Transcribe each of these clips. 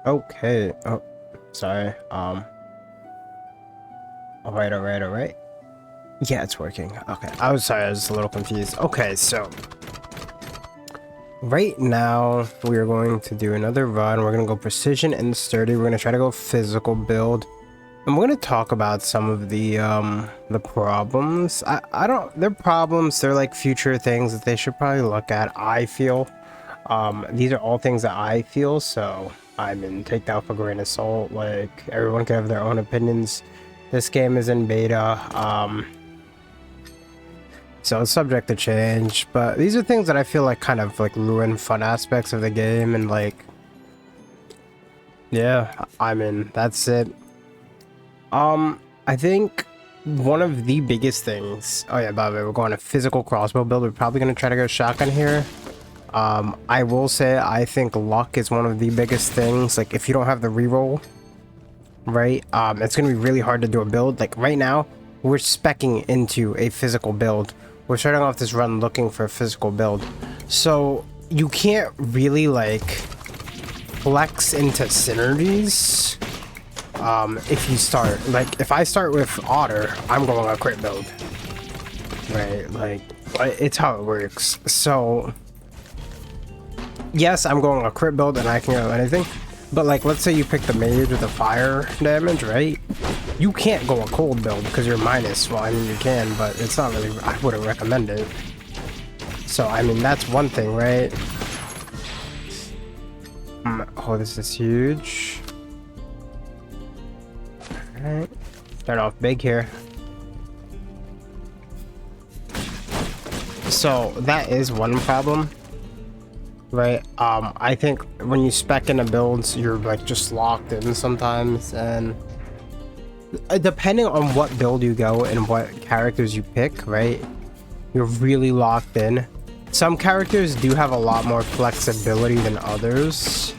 Okay. Oh, sorry. All right. Yeah, it's working. Okay. I was sorry. I was a little confused. Okay, so right now we are going to do another run. We're gonna go precision and sturdy. We're gonna try to go physical build, and we're gonna talk about some of the problems. I don't. They're problems. They're like future things that they should probably look at. I feel. These are all things that I feel. So I mean, take that with a grain of salt. Like everyone can have their own opinions. This game is in beta. So it's subject to change, but these are things that I feel like kind of like ruin fun aspects of the game, and like, yeah, I mean, that's it. I think one of the biggest things, oh yeah, by the way, we're going to physical crossbow build. We're probably going to try to go shotgun here. I will say, I think luck is one of the biggest things. Like if you don't have the reroll, right, it's going to be really hard to do a build. Like right now, we're speccing into a physical build. We're starting off this run looking for a physical build. So you can't really like flex into synergies. If you start, like if I start with Otter, I'm going a crit build. Right, like it's how it works. So yes, I'm going a crit build and I can go anything. But like let's say you pick the mage with the fire damage, right? You can't go a cold build because you're minus. Well, I mean, you can, but it's not really, I wouldn't recommend it. So, I mean, that's one thing, right? Oh, this is huge. Alright. Start off big here. So, that is one problem. Right? I think when you spec into builds, you're like just locked in sometimes, and depending on what build you go and what characters you pick, right, you're really locked in. Some characters do have a lot more flexibility than others,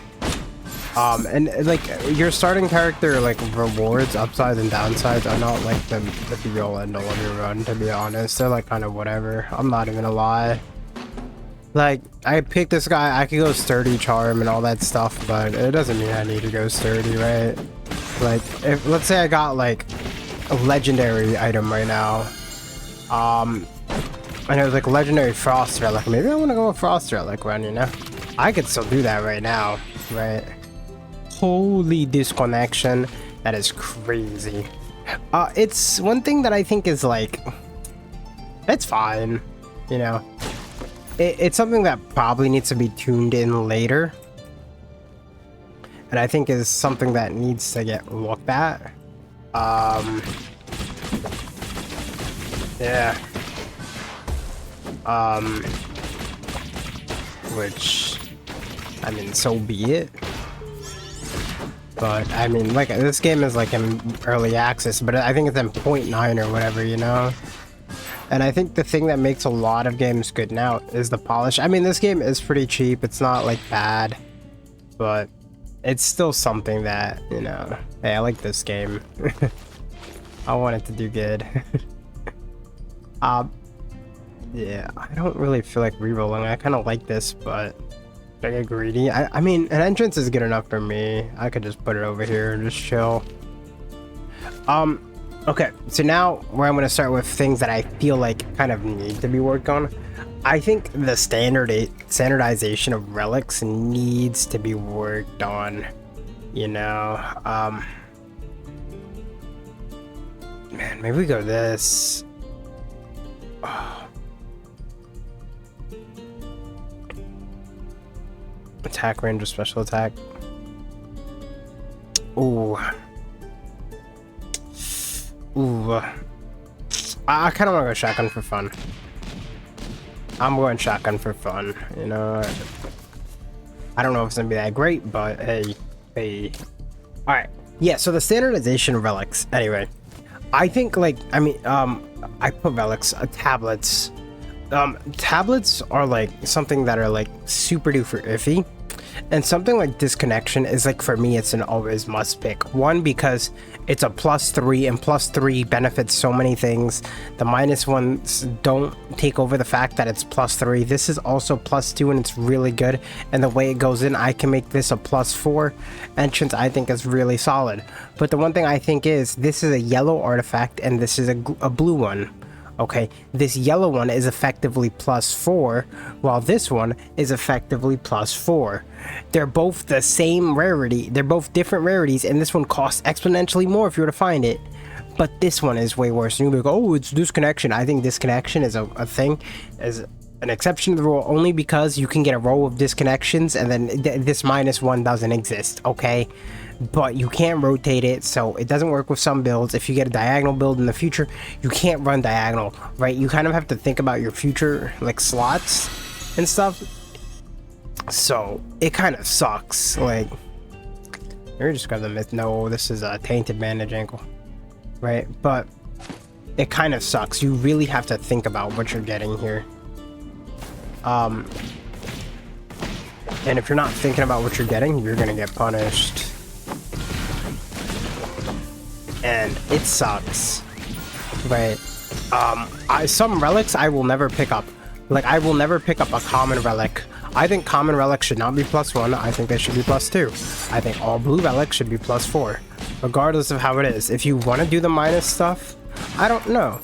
and like your starting character, like rewards, upsides and downsides are not like the be all end all of your run, to be honest. They're like kind of whatever. I'm not even gonna lie. Like I picked this guy, I could go sturdy charm and all that stuff, but it doesn't mean I need to go sturdy, right? Like if let's say I got like a legendary item right now, and it was like legendary frost relic, maybe I want to go with frost relic run, you know? I could still do that right now, right? Holy disconnection, that is crazy. It's one thing that I think is like, it's fine, you know? It's something that probably needs to be tuned in later. And I think is something that needs to get looked at. Yeah. Which, I mean, so be it. But, I mean, like, this game is like in early access, but I think it's in 0.9 or whatever, you know? And I think the thing that makes a lot of games good now is the polish. I mean, this game is pretty cheap. It's not like bad, but it's still something that, you know, hey, I like this game. I want it to do good. Yeah, I don't really feel like rerolling. I kind of like this, but I get greedy. I mean, an entrance is good enough for me. I could just put it over here and just chill. Okay, so now where I'm going to start with things that I feel like kind of need to be worked on. I think the standardization of relics needs to be worked on, you know. Man, maybe we go this. Oh. Attack range or special attack. Ooh. Ooh. I kind of want to go shotgun for fun. I'm going shotgun for fun, you know. I don't know if it's gonna be that great, but hey. All right, yeah. So the standardization of relics. Anyway, I think like I mean, I put relics, tablets. Tablets are like something that are like super duper iffy. And something like disconnection is like, for me, it's an always must pick. One, because it's a +3, and +3 benefits so many things. The -1s don't take over the fact that it's +3. This is also +2, and it's really good. And the way it goes in, I can make this a +4 entrance. I think is really solid. But the one thing I think is, this is a yellow artifact, and this is a blue one. Okay, this yellow one is effectively +4, while this one is effectively +4. They're both the same rarity. They're both different rarities, and this one costs exponentially more if you were to find it. But this one is way worse. And you'll be like, oh, it's disconnection. I think disconnection is a thing, is an exception to the rule, only because you can get a row of disconnections, and then this -1 doesn't exist, okay? But you can't rotate it, so it doesn't work with some builds. If you get a diagonal build in the future, you can't run diagonal, right? You kind of have to think about your future, like, slots and stuff. So it kind of sucks. Like, let me just grab the myth. No, this is a tainted bandage ankle, right? But it kind of sucks. You really have to think about what you're getting here. And if you're not thinking about what you're getting, you're gonna get punished. And it sucks, right? Some relics I will never pick up. Like, I will never pick up a common relic. I think common relics should not be +1. I think they should be +2. I think all blue relics should be +4, regardless of how it is. If you want to do the minus stuff, I don't know.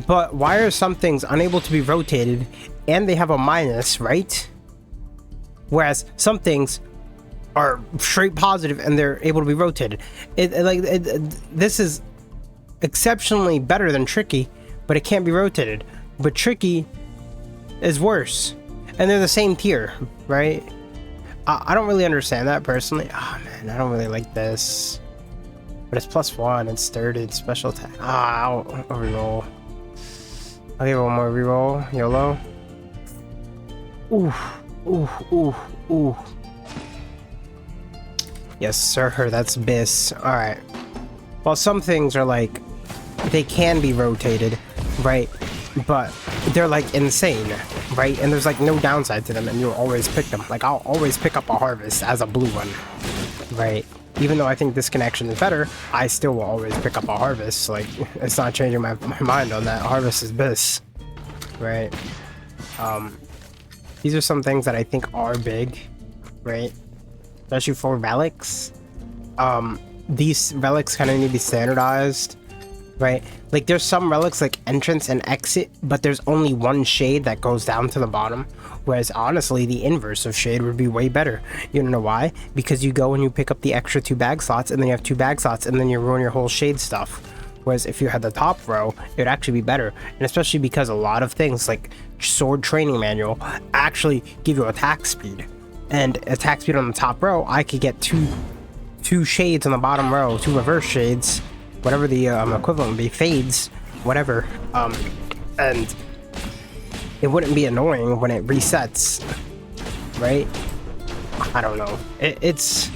But why are some things unable to be rotated and they have a minus, right? Whereas some things are straight positive and they're able to be rotated. This is exceptionally better than Tricky, but it can't be rotated. But Tricky is worse, and they're the same tier, right? I don't really understand that personally. Oh man, I don't really like this. But it's +1, it's sturdy, it's special attack. I'll reroll. I'll give it one more reroll. YOLO. Ooh, ooh, ooh, ooh. Yes, sir, that's Biss. Alright. Well, some things are like, they can be rotated, right? But they're like insane, right? And there's like no downside to them, and you'll always pick them. Like, I'll always pick up a Harvest as a blue one, right? Even though I think disconnection is better, I still will always pick up a Harvest. Like, it's not changing my mind on that. Harvest is Biss, right? These are some things that I think are big, right? Especially for relics. These relics kind of need to be standardized, right? Like, there's some relics like entrance and exit, but there's only one shade that goes down to the bottom, whereas honestly the inverse of shade would be way better. You don't know why? Because you go and you pick up the extra 2 bag slots, and then you have 2 bag slots, and then you ruin your whole shade stuff. Whereas if you had the top row, it would actually be better. And especially because a lot of things like sword training manual actually give you attack speed, and attack speed on the top row, I could get two shades on the bottom row, 2 reverse shades, whatever the equivalent would be, fades, whatever, and it wouldn't be annoying when it resets, right? I don't know. It's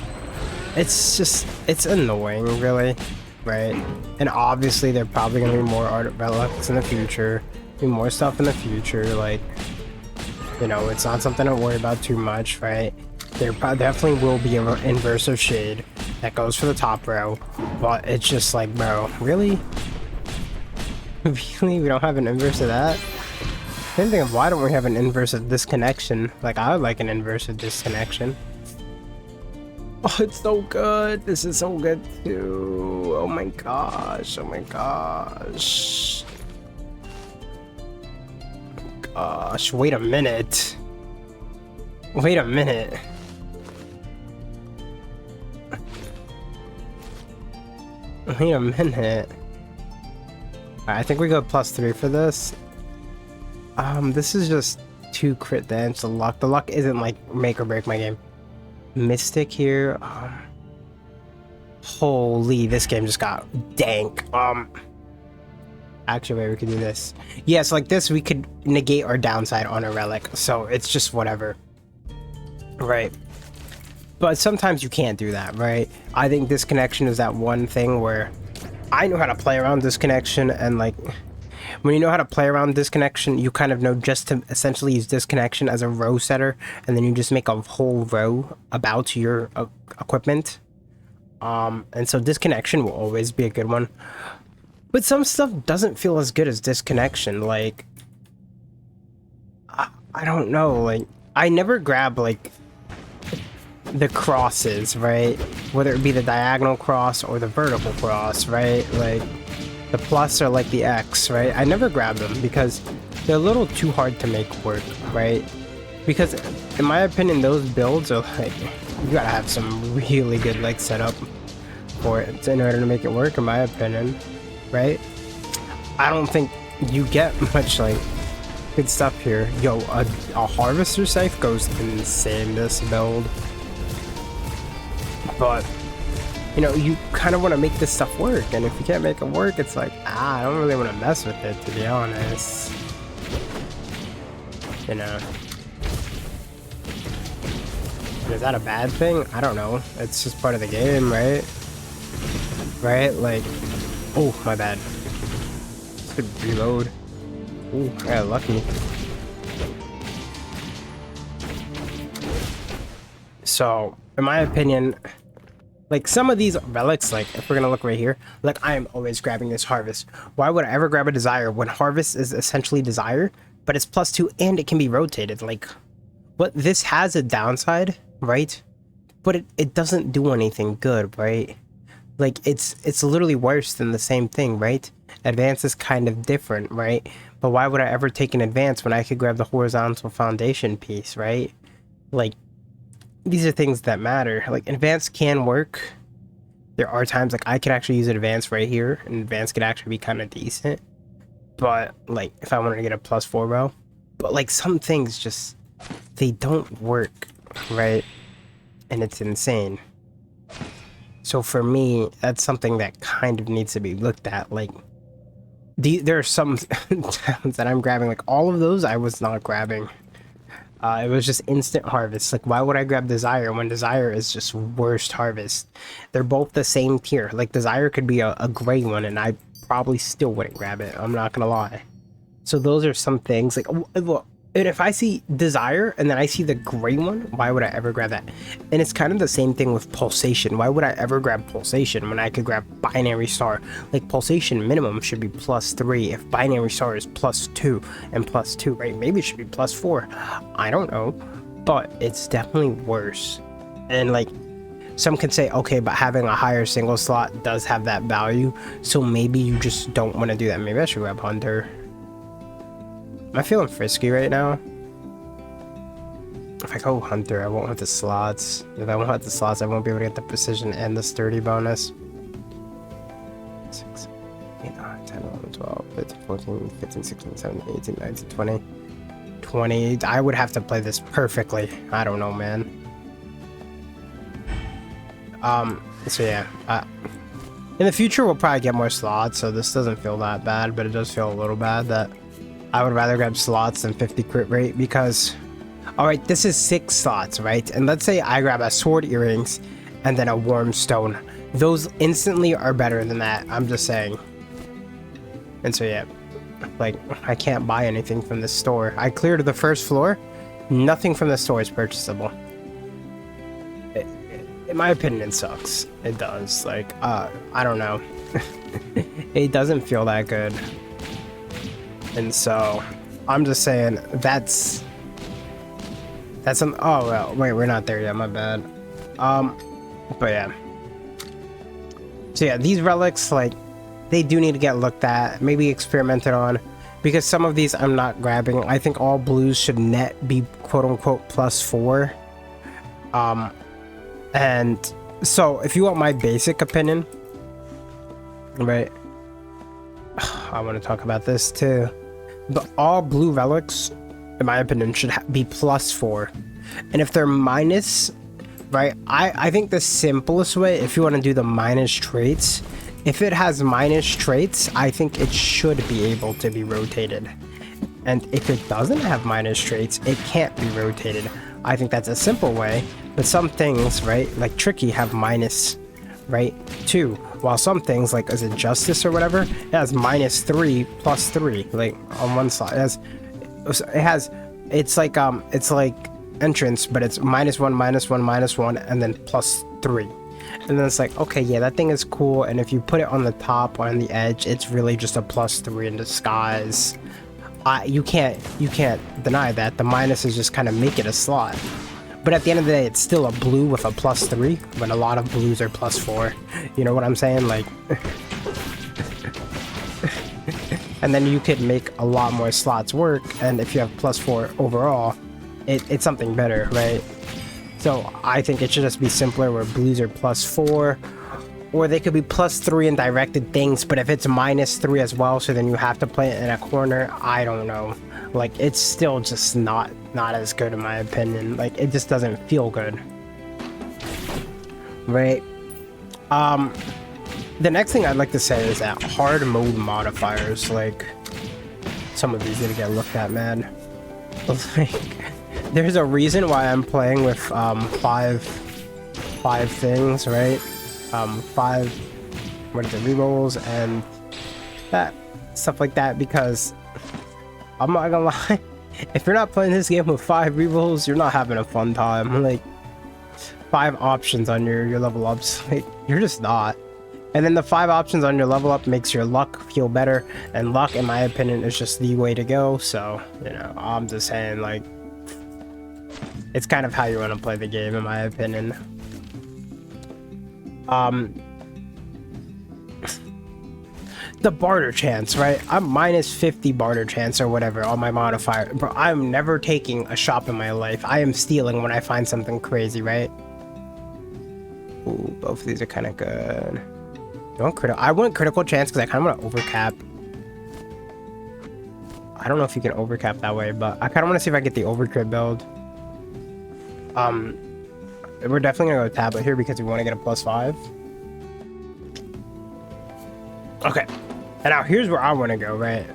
annoying, really, right? And obviously there are probably gonna be more art relics in the future, be more stuff in the future. Like, you know, it's not something to worry about too much, right? There definitely will be an inverse of shade that goes for the top row, but it's just like, bro, really? Really? We don't have an inverse of that? Same thing of, why don't we have an inverse of disconnection? Like, I would like an inverse of disconnection. Oh, it's so good. This is so good too. Oh my gosh. Oh my gosh. Gosh, wait a minute. Wait a minute. Wait a minute. Alright, I think we go +3 for this. This is just 2 crit damage. The luck isn't like make or break my game. Mystic here. Holy, this game just got dank. Actually, wait, we could do this. Yeah, so like this, we could negate our downside on a relic. So it's just whatever. Right. But sometimes you can't do that, right? I think disconnection is that one thing where I know how to play around disconnection, and like, when you know how to play around disconnection, you kind of know just to essentially use disconnection as a row setter, and then you just make a whole row about your equipment. And so disconnection will always be a good one. But some stuff doesn't feel as good as disconnection. Like, I don't know. Like, I never grab, like, the crosses, right? Whether it be the diagonal cross or the vertical cross, right? Like, the plus or, like, the X, right? I never grab them because they're a little too hard to make work, right? Because, in my opinion, those builds are, like, you gotta have some really good, like, setup for it in order to make it work, in my opinion. Right? I don't think you get much like good stuff here. Yo, a harvester scythe goes insane this build. But you know, you kind of want to make this stuff work, and if you can't make it work, it's like, I don't really want to mess with it, to be honest. You know. Is that a bad thing? I don't know. It's just part of the game, right? Right? Like, oh, my bad. Could reload. Ooh, I got lucky. So, in my opinion, like some of these relics, like if we're gonna look right here, like I am always grabbing this harvest. Why would I ever grab a desire when harvest is essentially desire, but it's +2 and it can be rotated? Like, what, this has a downside, right? But it doesn't do anything good, right? Like, it's literally worse than the same thing, right? Advance is kind of different, right? But why would I ever take an advance when I could grab the horizontal foundation piece, right? Like, these are things that matter. Like, advance can work. There are times, like, I could actually use an advance right here, and advance could actually be kind of decent. But, like, if I wanted to get a +4 row. But, like, some things just, they don't work, right? And it's insane. So for me, that's something that kind of needs to be looked at. Like, there are some towns that I'm grabbing. Like, all of those I was not grabbing. It was just instant harvest. Like, why would I grab Desire when Desire is just worst harvest? They're both the same tier. Like, Desire could be a gray one, and I probably still wouldn't grab it. I'm not gonna lie. So those are some things. Like, look, and if I see Desire and then I see the gray one, why would I ever grab that? And it's kind of the same thing with Pulsation. Why would I ever grab Pulsation when I could grab Binary Star? Like, Pulsation minimum should be +3 if Binary Star is +2 and +2, right? Maybe it should be +4. I don't know, but it's definitely worse. And like, some can say, okay, but having a higher single slot does have that value, so maybe you just don't want to do that. Maybe I should grab Hunter. Am I feeling frisky right now? If I go Hunter, I won't have the slots. If I won't have the slots, I won't be able to get the precision and the sturdy bonus. 6, 8, 9, 10, 11, 12, 13, 14, 15, 16, 17, 18, 19, 20. 20. I would have to play this perfectly. I don't know, man. So yeah. In the future, we'll probably get more slots, so this doesn't feel that bad, but it does feel a little bad that I would rather grab slots than 50 crit rate because, alright, this is 6 slots, right? And let's say I grab a sword earrings and then a warm stone. Those instantly are better than that, I'm just saying. And so yeah, like, I can't buy anything from this store. I cleared the first floor, nothing from the store is purchasable. In my opinion, it sucks. It does. Like, I don't know. It doesn't feel that good. And so, I'm just saying, that's some, oh, well, wait, we're not there yet, my bad. But yeah. So yeah, these relics, like, they do need to get looked at, maybe experimented on, because some of these I'm not grabbing. I think all blues should net be quote-unquote +4. And so, if you want my basic opinion, right, I want to talk about this too. But all blue relics, in my opinion, should be +4. And if they're minus, right, I think the simplest way, if you want to do the minus traits, if it has minus traits, I think it should be able to be rotated. And if it doesn't have minus traits, it can't be rotated. I think that's a simple way. But some things, right, like Tricky have minus, right, 2. while some things, like, is it justice or whatever, it has -3 +3, like, on one side. It's like entrance, but it's -1 -1 -1 and then +3. And then it's like, okay, yeah, that thing is cool, and if you put it on the top or on the edge, it's really just a +3 in disguise. You can't deny that. The minuses just kind of make it a slot. But at the end of the day, it's still a blue with a +3, when a lot of blues are +4. You know what I'm saying? Like, and then you could make a lot more slots work, and if you have +4 overall, it's something better, right? So I think it should just be simpler where blues are +4, or they could be +3 in directed things, but if it's -3 as well, so then you have to play it in a corner, I don't know. Like, it's still just not as good in my opinion. Like, it just doesn't feel good. Right? The next thing I'd like to say is that hard mode modifiers, like, some of these need to get looked at, man. Like, there's a reason why I'm playing with five things, right? 5 rerolls and that stuff like that, because I'm not gonna lie, if you're not playing this game with 5 rerolls, you're not having a fun time. Like, 5 options on your level ups, like, you're just not. And then the 5 options on your level up makes your luck feel better, and luck, in my opinion, is just the way to go. So, you know, I'm just saying, like, it's kind of how you want to play the game, in my opinion. The barter chance, right? I'm -50 barter chance or whatever on my modifier. Bro, I'm never taking a shop in my life. I am stealing when I find something crazy, right? Ooh, both of these are kind of good. I want critical chance because I kind of want to overcap. I don't know if you can overcap that way, but I kind of want to see if I get the overcrit build. We're definitely gonna go tablet here because we want to get a +5. Okay, and now here's where I want to go, right?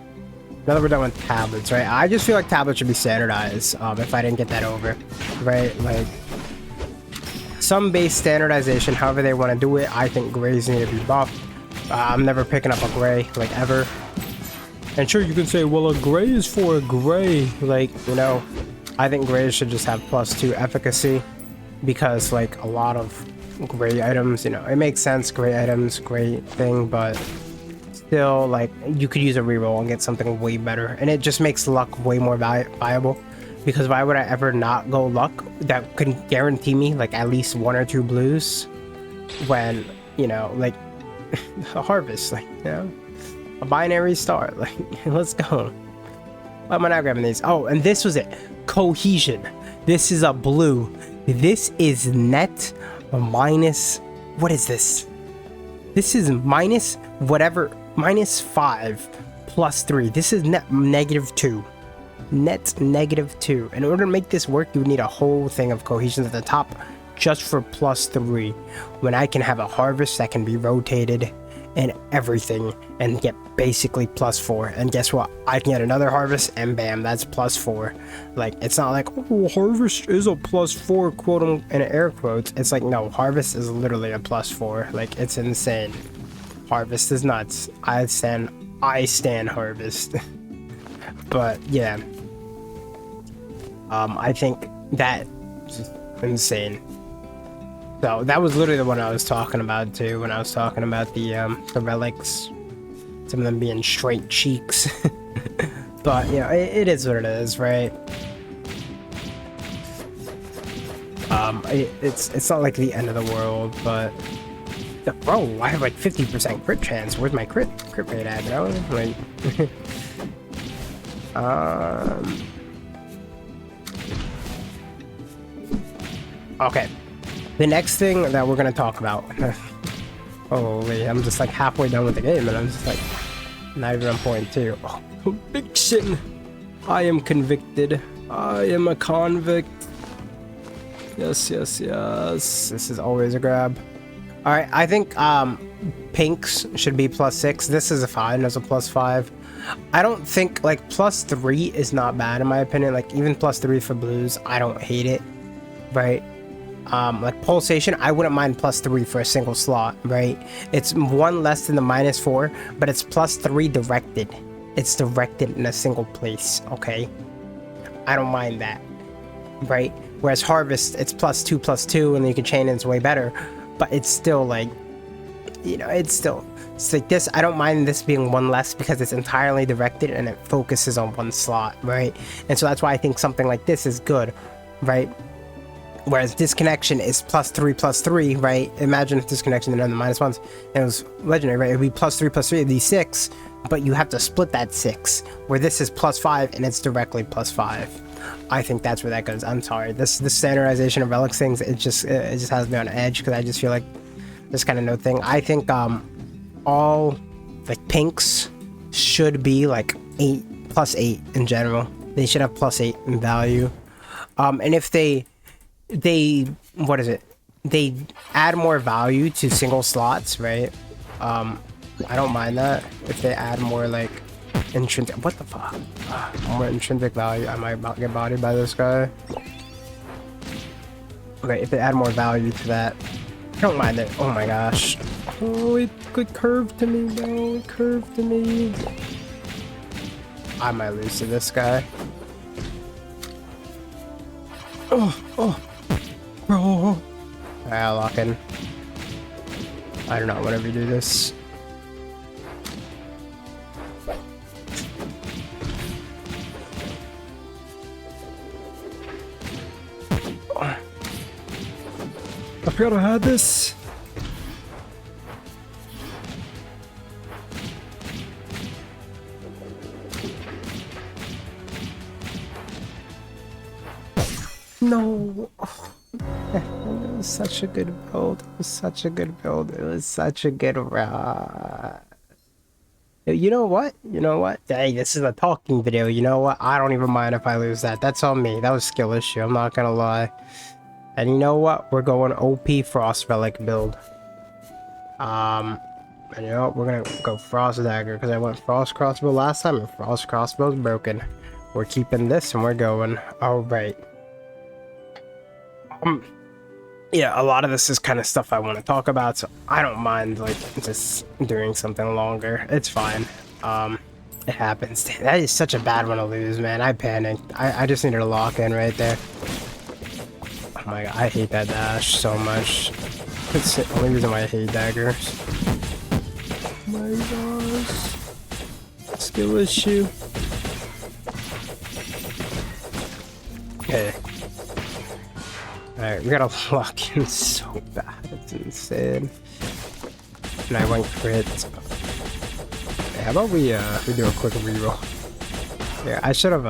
Now that we're done with tablets, right? I just feel like tablets should be standardized, if I didn't get that over, right? Like, some base standardization, however they want to do it. I think grays need to be buffed. I'm never picking up a gray, like, ever. And sure, you can say, well, a gray is for a gray. Like, you know, I think grays should just have +2 efficacy, because, like, a lot of gray items, you know, it makes sense, gray items, great thing, but still, like, you could use a reroll and get something way better, and it just makes luck way more viable. Because why would I ever not go luck that could guarantee me, like, at least 1 or 2 blues when, you know, like, a harvest, like, you know, a binary star, like, let's go. Why am I not grabbing these? Oh, and this was it. Cohesion. This is a blue. This is net minus, what is this? This is minus whatever, -5 +3. This is net -2. Net -2. In order to make this work, you would need a whole thing of cohesions at the top just for +3, when I can have a harvest that can be rotated and everything and get basically +4. And guess what? I can get another harvest and bam, that's +4. Like, it's not like, oh, harvest is a +4, quote in air quotes. It's like, no, harvest is literally a +4. Like, it's insane. Harvest is nuts. I stand harvest. But yeah, I think that is insane. So that was literally the one I was talking about too, when I was talking about the relics, some of them being straight cheeks. But you know, it is what it is, right? It's not like the end of the world, but bro, I have like 50% crit chance. Where's my crit rate at, bro? Like, okay, the next thing that we're gonna talk about. Holy, I'm just like halfway done with the game, and I'm just like not even on point 2. Oh, conviction! I am convicted. I am a convict. Yes, yes, yes. This is always a grab. All right, I think pinks should be +6. This is fine as a +5. I don't think, like, +3 is not bad in my opinion. Like, even +3 for blues, I don't hate it, right? Like pulsation, I wouldn't mind +3 for a single slot, right? It's 1 less than the -4, but it's +3 directed. It's directed in a single place, okay? I don't mind that, right? Whereas harvest, it's +2/+2, and then you can chain it, it's way better. But it's still like, you know, it's like this. I don't mind this being 1 less because it's entirely directed and it focuses on 1 slot, right? And so that's why I think something like this is good, right? Whereas disconnection is +3/+3, right? Imagine if disconnection and then the -1s, and it was legendary, right? It would be +3/+3, it'd be 6, but you have to split that 6, where this is +5 and it's directly +5. I think that's where that goes. I'm sorry. This standardization of relics things, it just has me on edge because I just feel like this kind of no thing. I think all like pinks should be like +8 in general. They should have +8 in value. And if they what is it? They add more value to single slots, right? I don't mind that. If they add more like intrinsic, what the fuck? More intrinsic value. I might get bodied by this guy. Okay, if they add more value to that, I don't mind it. Oh my gosh. Oh, it curved to me, bro. It curved to me. I might lose to this guy. Oh. Bro. Alright, I'll lock in. I do not want to redo this. I forgot I had this. No. Oh, it was such a good build. It was such a good build. It was such a good ride. You know what? You know what? Hey, this is a talking video. You know what? I don't even mind if I lose that. That's on me. That was a skill issue. I'm not gonna lie. And you know what? We're going OP Frost Relic build. And you know what? We're gonna go Frost Dagger because I went Frost Crossbow last time and Frost Crossbow's broken. We're keeping this and we're going. All right. Yeah, a lot of this is kind of stuff I want to talk about, so I don't mind like just doing something longer. It's fine. It happens. That is such a bad one to lose, man. I panicked. I just needed to lock in right there. Oh my god, I hate that dash so much. It's the only reason why I hate daggers. Oh my gosh. Skill issue. Okay. Alright, we gotta lock in so bad. It's insane. And I went crit. Okay, how about we do a quick reroll? Yeah, I should have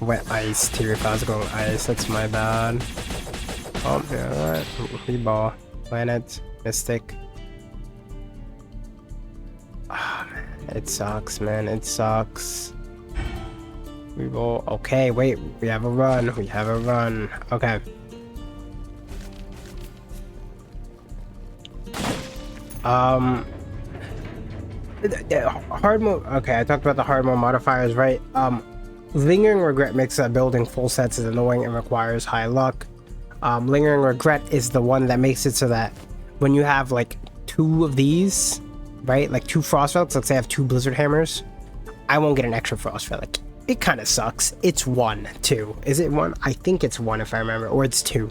went ice too if I was going ice. That's my bad. Oh, yeah, alright. Reball. Planet. Mystic. Ah, oh, man. It sucks, man. It sucks. Reroll. Okay, wait. We have a run. We have a run. Okay. Hard mode. Okay, I talked about the hard mode modifiers, right? Lingering Regret makes building full sets is annoying and requires high luck. Lingering Regret is the one that makes it so that when you have like 2 of these, right? Like 2 Frost Relics, let's say I have 2 Blizzard Hammers, I won't get an extra Frost Relic. It kind of sucks. It's 1, 2. Is it 1? I think it's 1 if I remember, or it's 2.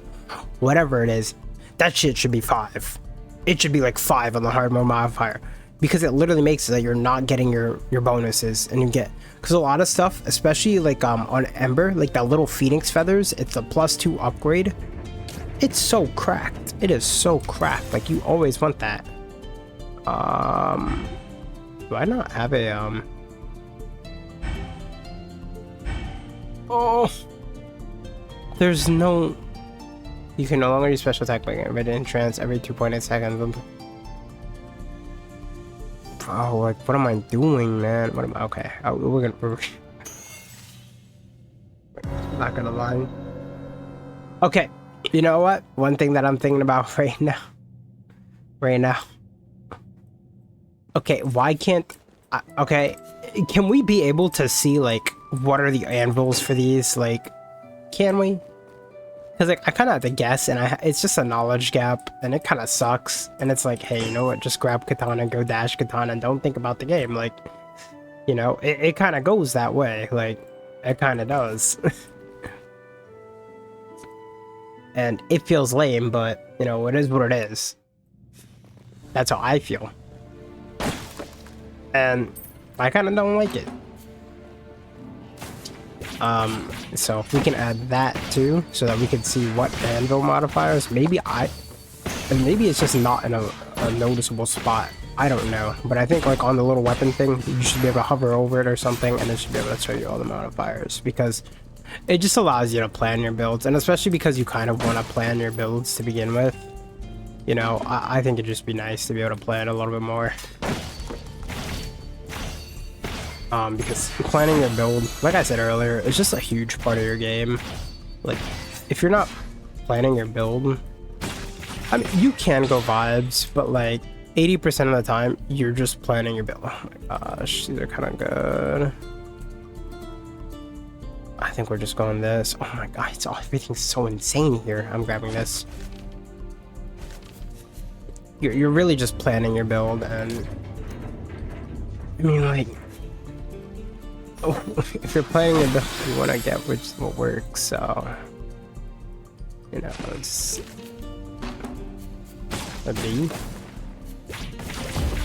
Whatever it is, that shit should be 5. It should be like 5 on the hard mode modifier because it literally makes it that you're not getting your bonuses, and you get, because a lot of stuff, especially like on Ember, like that little Phoenix feathers, it's a +2 upgrade. It's so cracked. It is so cracked. Like you always want that. Do I not have a Oh, there's no. You can no longer use special attack by getting rid of entrance every 2.8 seconds. Oh, like, what am I doing, man? What am I? Okay, we're not gonna lie. Okay, you know what? One thing that I'm thinking about right now. Okay, why can't? Okay, can we be able to see like what are the anvils for these? Like, can we? Because like I kind of have to guess, and it's just a knowledge gap, and it kind of sucks. And it's like, hey, you know what? Just grab katana, go dash katana, and don't think about the game. Like, you know, it kind of goes that way. Like, it kind of does. And it feels lame, but you know, it is what it is. That's how I feel. And I kind of don't like it. So if we can add that too, so that we can see what anvil modifiers, maybe it's just not in a noticeable spot. I don't know, but I think like on the little weapon thing, you should be able to hover over it or something, and it should be able to show you all the modifiers, because it just allows you to plan your builds, and especially because you kind of want to plan your builds to begin with. You know, I think it'd just be nice to be able to plan a little bit more. Because planning your build, like I said earlier, is just a huge part of your game. Like, if you're not planning your build, I mean, you can go vibes, but like 80% of the time, you're just planning your build. Oh my gosh, these are kind of good. I think we're just going this. Oh my god, everything's so insane here. I'm grabbing this. You're really just planning your build, and I mean, like, oh, if you're planning your build, you want to get what works. So, you know, it's a B.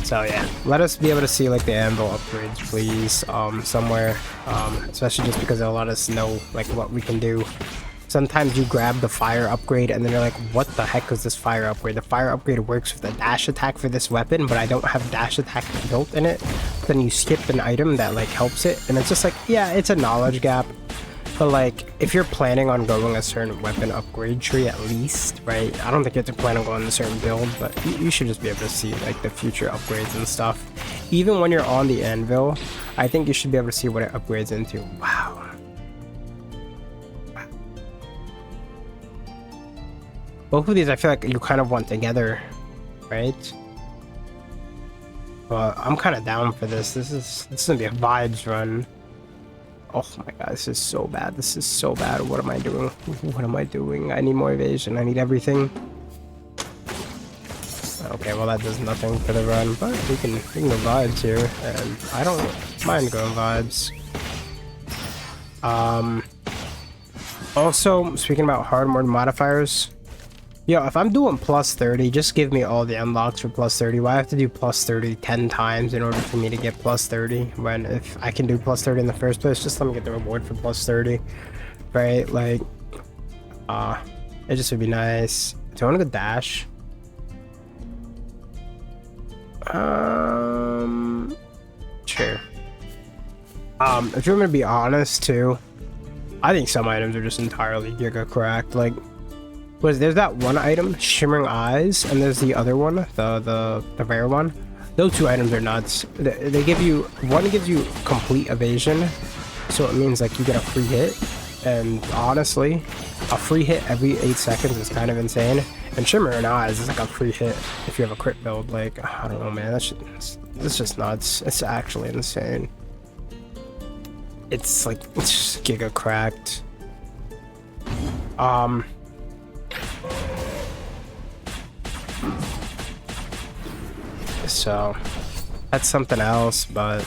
So yeah, let us be able to see like the anvil upgrades, please, somewhere, especially just because it'll let us know like what we can do. Sometimes you grab the fire upgrade and then you're like, what the heck is this fire upgrade? The fire upgrade works with the dash attack for this weapon, but I don't have dash attack built in it. Then you skip an item that like helps it, and it's just like, yeah, it's a knowledge gap. But like, if you're planning on going a certain weapon upgrade tree at least, right? I don't think you have to plan on going a certain build, but you should just be able to see like the future upgrades and stuff. Even when you're on the anvil, I think you should be able to see what it upgrades into. Wow. Both of these I feel like you kind of want together, right? Well, I'm kind of down for this. This is gonna be a vibes run. Oh my god, this is so bad. This is so bad. What am I doing? What am I doing? I need more evasion. I need everything. Okay, well that does nothing for the run, but we can go vibes here, and I don't mind going vibes. Also, speaking about hard mode modifiers, yo, if I'm doing plus 30, just give me all the unlocks for plus 30. Why I have to do plus 30 10 times in order for me to get plus 30? When if I can do plus 30 in the first place, just let me get the reward for plus 30. Right? Like, it just would be nice. Do I want to go dash? Sure. If you're gonna be honest too, I think some items are just entirely giga cracked. Like, there's that one item, Shimmering Eyes, and there's the other one, the rare one. Those two items are nuts. They give you, one gives you complete evasion, so it means like you get a free hit, and honestly, a free hit every 8 seconds is kind of insane. And Shimmering Eyes is like a free hit if you have a crit build. Like, I don't know, man, that's just nuts. It's actually insane. It's like, it's just giga cracked. So that's something else, but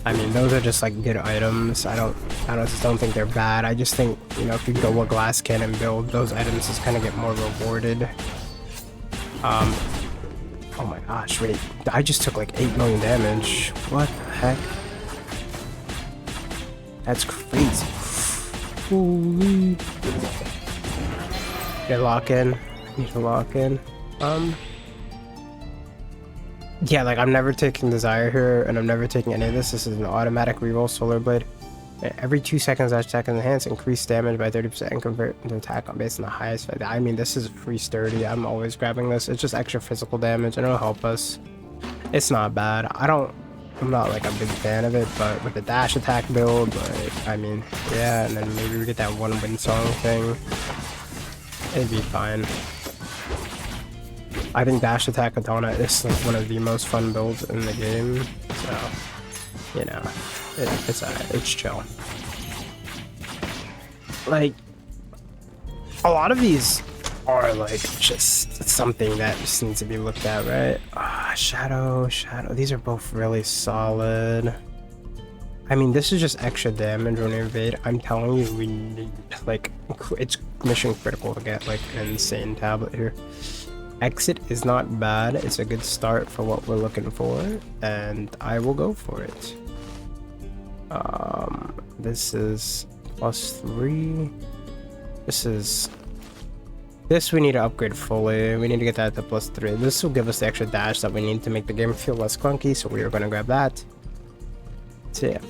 I mean, those are just like good items. I just don't think they're bad. I just think, you know, if you go a glass cannon build, those items just kind of get more rewarded. Oh my gosh, wait, I just took like 8 million damage. What the heck? That's crazy. Holy. Yeah, lock in. Need to lock in. Yeah, like I'm never taking Desire here, and I'm never taking any of this. This is an automatic reroll Solar Blade. Every 2 seconds, I attack enhance, increase damage by 30% and convert into attack on based on the highest. I mean, this is free sturdy. I'm always grabbing this. It's just extra physical damage, and it'll help us. It's not bad. I'm not like a big fan of it, but with the dash attack build, like, I mean, yeah, and then maybe we get that one Windsong thing. It'd be fine. I think dash attack katana is like one of the most fun builds in the game, so you know, it's chill. Like, A lot of these are like just something that just needs to be looked at, right? Shadow. These are both really solid. I mean, this is just extra damage on evade. I'm telling you, we need, like, it's mission critical to get like an insane tablet here. Exit is not bad. It's a good start for what we're looking for, and I will go for it. This is +3. This we need to upgrade fully. We need to get that to +3. This will give us the extra dash that we need to make the game feel less clunky, so we are going to grab that. So yeah.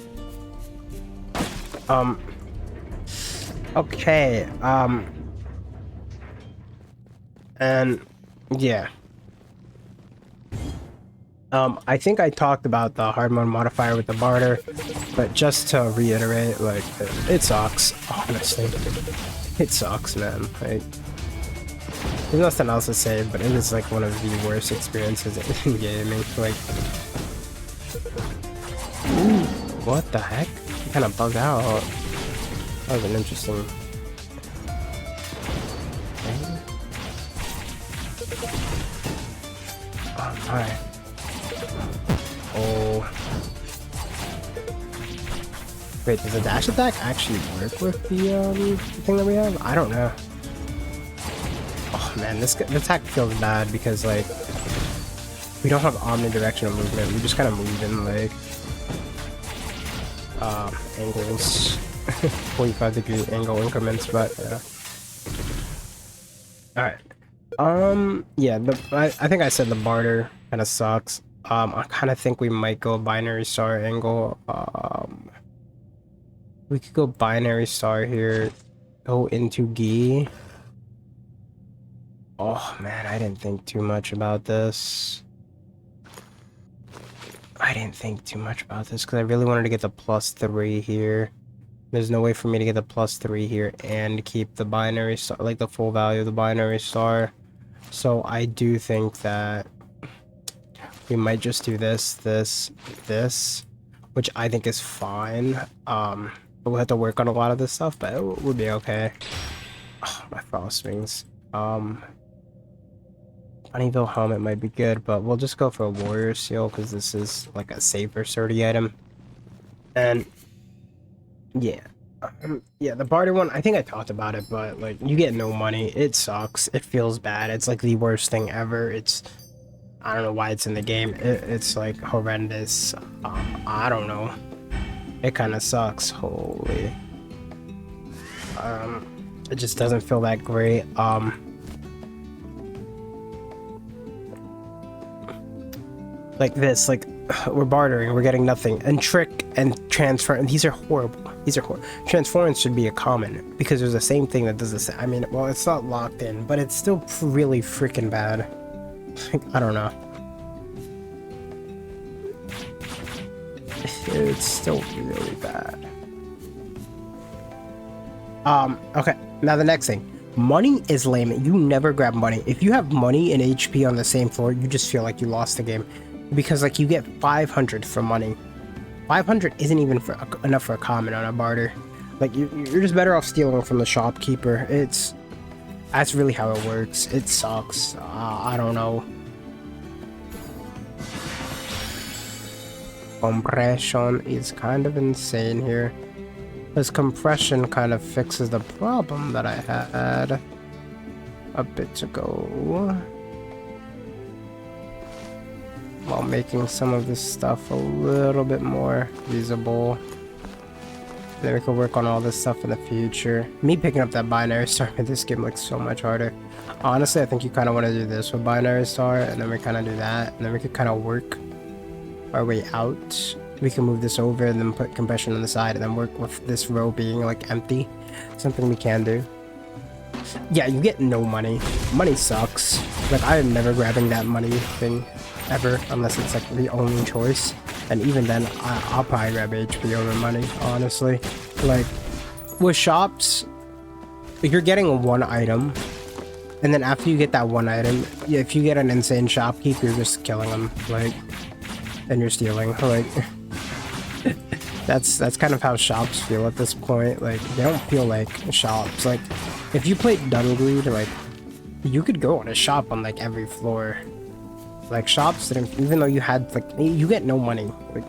Okay. And yeah. I think I talked about the hard mode modifier with the barter, but just to reiterate, like, it sucks, honestly. It sucks, man. Like, there's nothing else to say, but it is like one of the worst experiences in gaming. Like, what the heck? He kind of bugged out. That was an interesting. Alright. Oh. Wait, does the dash attack actually work with the thing that we have? I don't know. Oh man, this attack feels bad because like we don't have omnidirectional movement. We just kind of move in like angles, 45-degree angle increments. But yeah. All right. Yeah, I think I said the barter kind of sucks. I kind of think we might go binary star angle. We could go binary star here, go into gi. Oh man, I didn't think too much about this. Because I really wanted to get the +3 here. There's no way for me to get the +3 here and keep the binary star, like the full value of the binary star. So I do think that we might just do this, which I think is fine. But we'll have to work on a lot of this stuff, but it will be okay. Oh, my frost wings. Bunnyville helmet might be good, but we'll just go for a warrior seal because this is like a safer sturdy item. And yeah. Yeah, the barter one, I think I talked about it, but like you get no money. It sucks. It feels bad. It's like the worst thing ever. I don't know why it's in the game. It's like horrendous. I don't know. It kind of sucks. Holy. It just doesn't feel that great. Like this, like we're bartering, we're getting nothing, and trick and transfer, and these are horrible. Transformance should be a common because there's the same thing that does the same. I mean, well, it's not locked in, but it's still really freaking bad. I don't know. It's still really bad. Okay, now the next thing. Money is lame. You never grab money. If you have money and HP on the same floor, you just feel like you lost the game. Because like you get 500 for money. 500 isn't even enough for a common on a barter. Like you're just better off stealing from the shopkeeper. That's really how it works. It sucks. I don't know. Compression is kind of insane here. Because compression kind of fixes the problem that I had a bit ago. While making some of this stuff a little bit more visible. Then we can work on all this stuff in the future. Me picking up that binary star made this game look so much harder. Honestly, I think you kind of want to do this with binary star, and then we kind of do that, and then we could kind of work our way out. We can move this over and then put compression on the side, and then work with this row being like empty. Something we can do. Yeah, you get no money. Money sucks. Like, I am never grabbing that money thing ever, unless it's like the only choice. And even then, I'll probably grab HP over money, honestly. Like, with shops, you're getting one item, and then after you get that one item, if you get an insane shopkeep, you're just killing them, like, and you're stealing, like, that's kind of how shops feel at this point. Like, they don't feel like shops, like, If you played Dungreed, like, you could go on a shop on like every floor. Like shops that even though you had like you get no money. Like,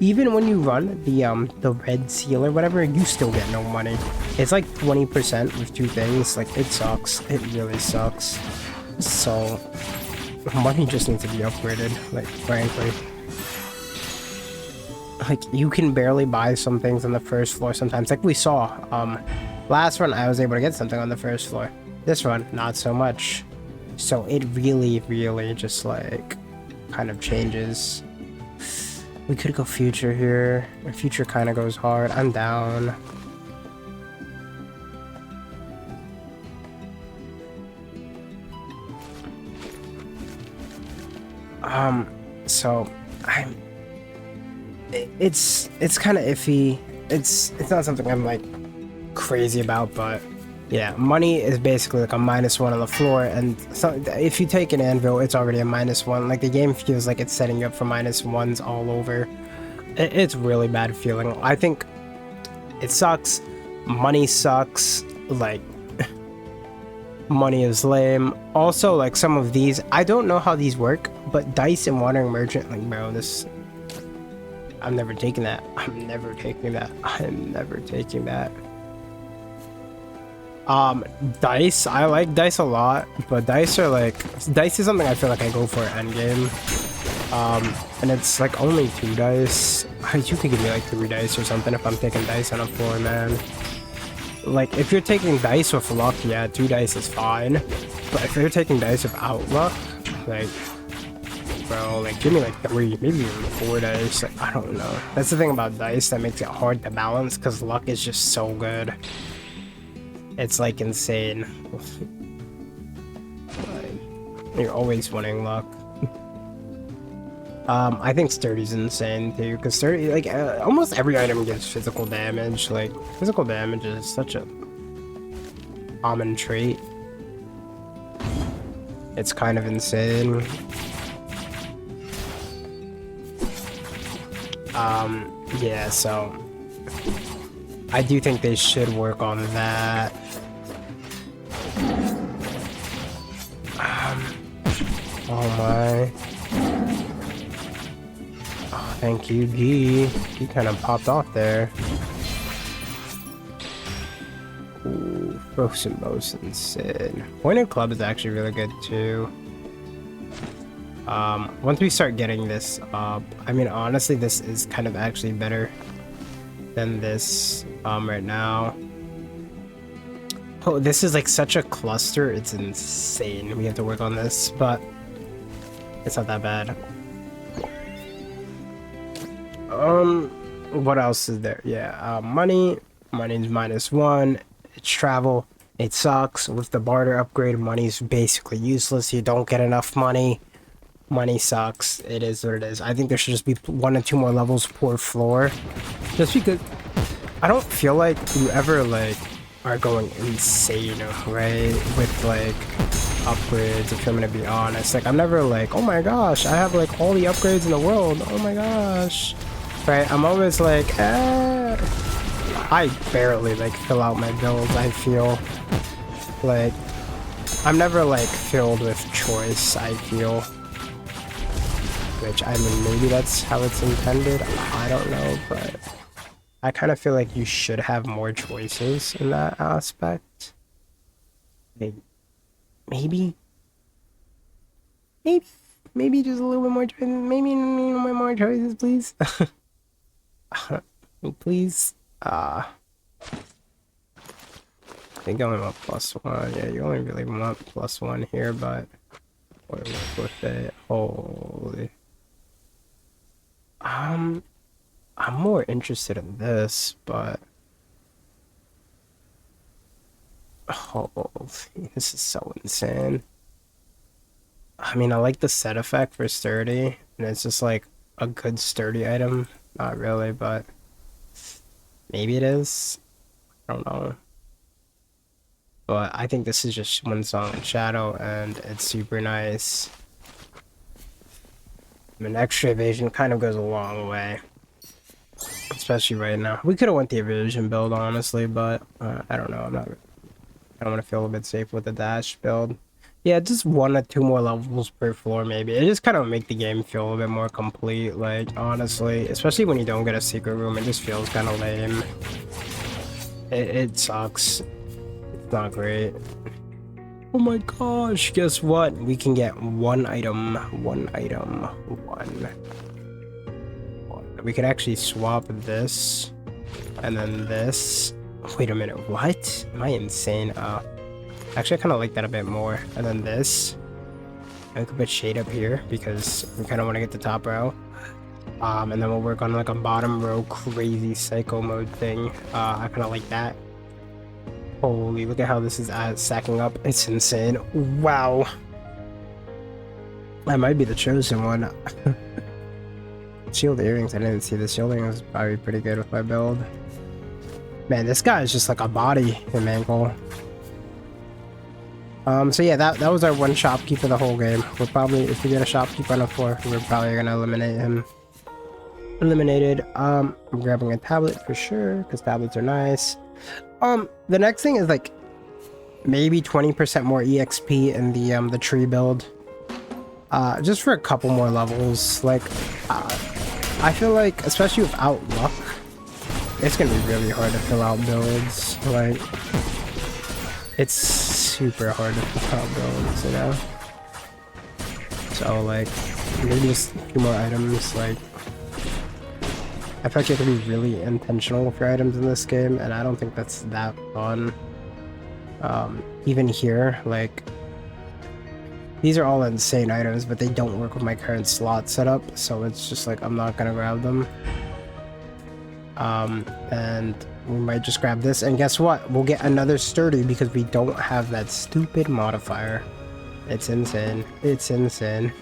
even when you run the red seal or whatever, you still get no money. It's like 20% with two things. Like it sucks. It really sucks. So money just needs to be upgraded, like frankly. Like you can barely buy some things on the first floor sometimes. Like we saw last run I was able to get something on the first floor. This run not so much. So it really just like kind of changes. We could go future here. Future kind of goes hard. I'm down. So it's kind of iffy. It's not something I'm like crazy about, but yeah, money is basically like a -1 on the floor, and so if you take an anvil, it's already a -1. Like the game feels like it's setting you up for -1s all over. It's really bad feeling. I think it sucks. Money sucks. Like money is lame. Also, like some of these, I don't know how these work, but dice and wandering merchant, like bro, this. I'm never taking that. I'm never taking that. I'm never taking that. Dice, I like dice a lot, but dice is something I feel like I go for at endgame. And it's like only 2 dice. You could give me like 3 dice or something if I'm taking dice on a floor, man. Like if you're taking dice with luck, yeah, 2 dice is fine. But if you're taking dice without luck, like, bro, like give me like 3, maybe even 4 dice. Like, I don't know. That's the thing about dice that makes it hard to balance, because luck is just so good. It's like insane. Like, you're always winning luck. I think sturdy's insane too, because sturdy, like almost every item gives physical damage. Like physical damage is such a common trait. It's kind of insane. Yeah, so I do think they should work on that. Oh my. Oh, thank you, G. He kind of popped off there. Ooh, Frozen Motion Sid. Pointed Club is actually really good too. Once we start getting this up, I mean, honestly, this is kind of actually better than this right now. Oh, this is like such a cluster, it's insane. We have to work on this, but it's not that bad. What else is there? Yeah, money's -1. It's travel, it sucks. With the barter upgrade, money's basically useless. You don't get enough money. Money sucks. It is what it is. I think there should just be 1 or 2 more levels per floor, just because I don't feel like you ever like are going insane, right, with like upgrades, if I'm gonna be honest. Like I'm never like, oh my gosh, I have like all the upgrades in the world, oh my gosh, right? I'm always like, I barely like fill out my builds. I feel like I'm never like filled with choice, I feel, which I mean maybe that's how it's intended, I don't know, but I kind of feel like you should have more choices in that aspect. Maybe just a little bit more choices. Maybe more choices, please. Please. I think I only want +1. Yeah, you only really want +1 here, but what with it? Holy. I'm more interested in this, but oh, this is so insane. I mean, I like the set effect for sturdy, and it's just like a good sturdy item. Not really, but maybe it is. I don't know. But I think this is just one song in Shadow, and it's super nice. I mean, extra evasion kind of goes a long way. Especially right now. We could have went the evasion build, honestly, but I don't know. I'm not I want to feel a bit safe with the dash build. Yeah, just 1 or 2 more levels per floor, maybe. It just kind of make the game feel a bit more complete, like, honestly. Especially when you don't get a secret room, it just feels kind of lame. It sucks. It's not great. Oh my gosh, guess what? We can get one item. We could actually swap this, and then this. Wait a minute, what? Am I insane? Actually, I kind of like that a bit more. And then this. I could put shade up here because we kind of want to get the top row. And then we'll work on like a bottom row crazy psycho mode thing. I kind of like that. Holy, look at how this is stacking up. It's insane. Wow. I might be the chosen one. Shield earrings, I didn't see the shield earrings was probably pretty good with my build. Man, this guy is just like a body in ankle. So yeah, that was our one shopkeeper the whole game. We're probably, if we get a shopkeeper on the floor, we're probably gonna eliminate him. Eliminated. I'm grabbing a tablet for sure, because tablets are nice. The next thing is like maybe 20% more EXP in the tree build. Just for a couple more levels. Like, I feel like, especially without luck, it's gonna be really hard to fill out builds. Like, it's super hard to fill out builds, you know? So, like, maybe just a few more items, like... I feel like you have to be really intentional with your items in this game, and I don't think that's that fun. Even here, like... These are all insane items, but they don't work with my current slot setup, so it's just like, I'm not gonna grab them. And we might just grab this, and guess what? We'll get another sturdy because we don't have that stupid modifier. It's insane. It's insane.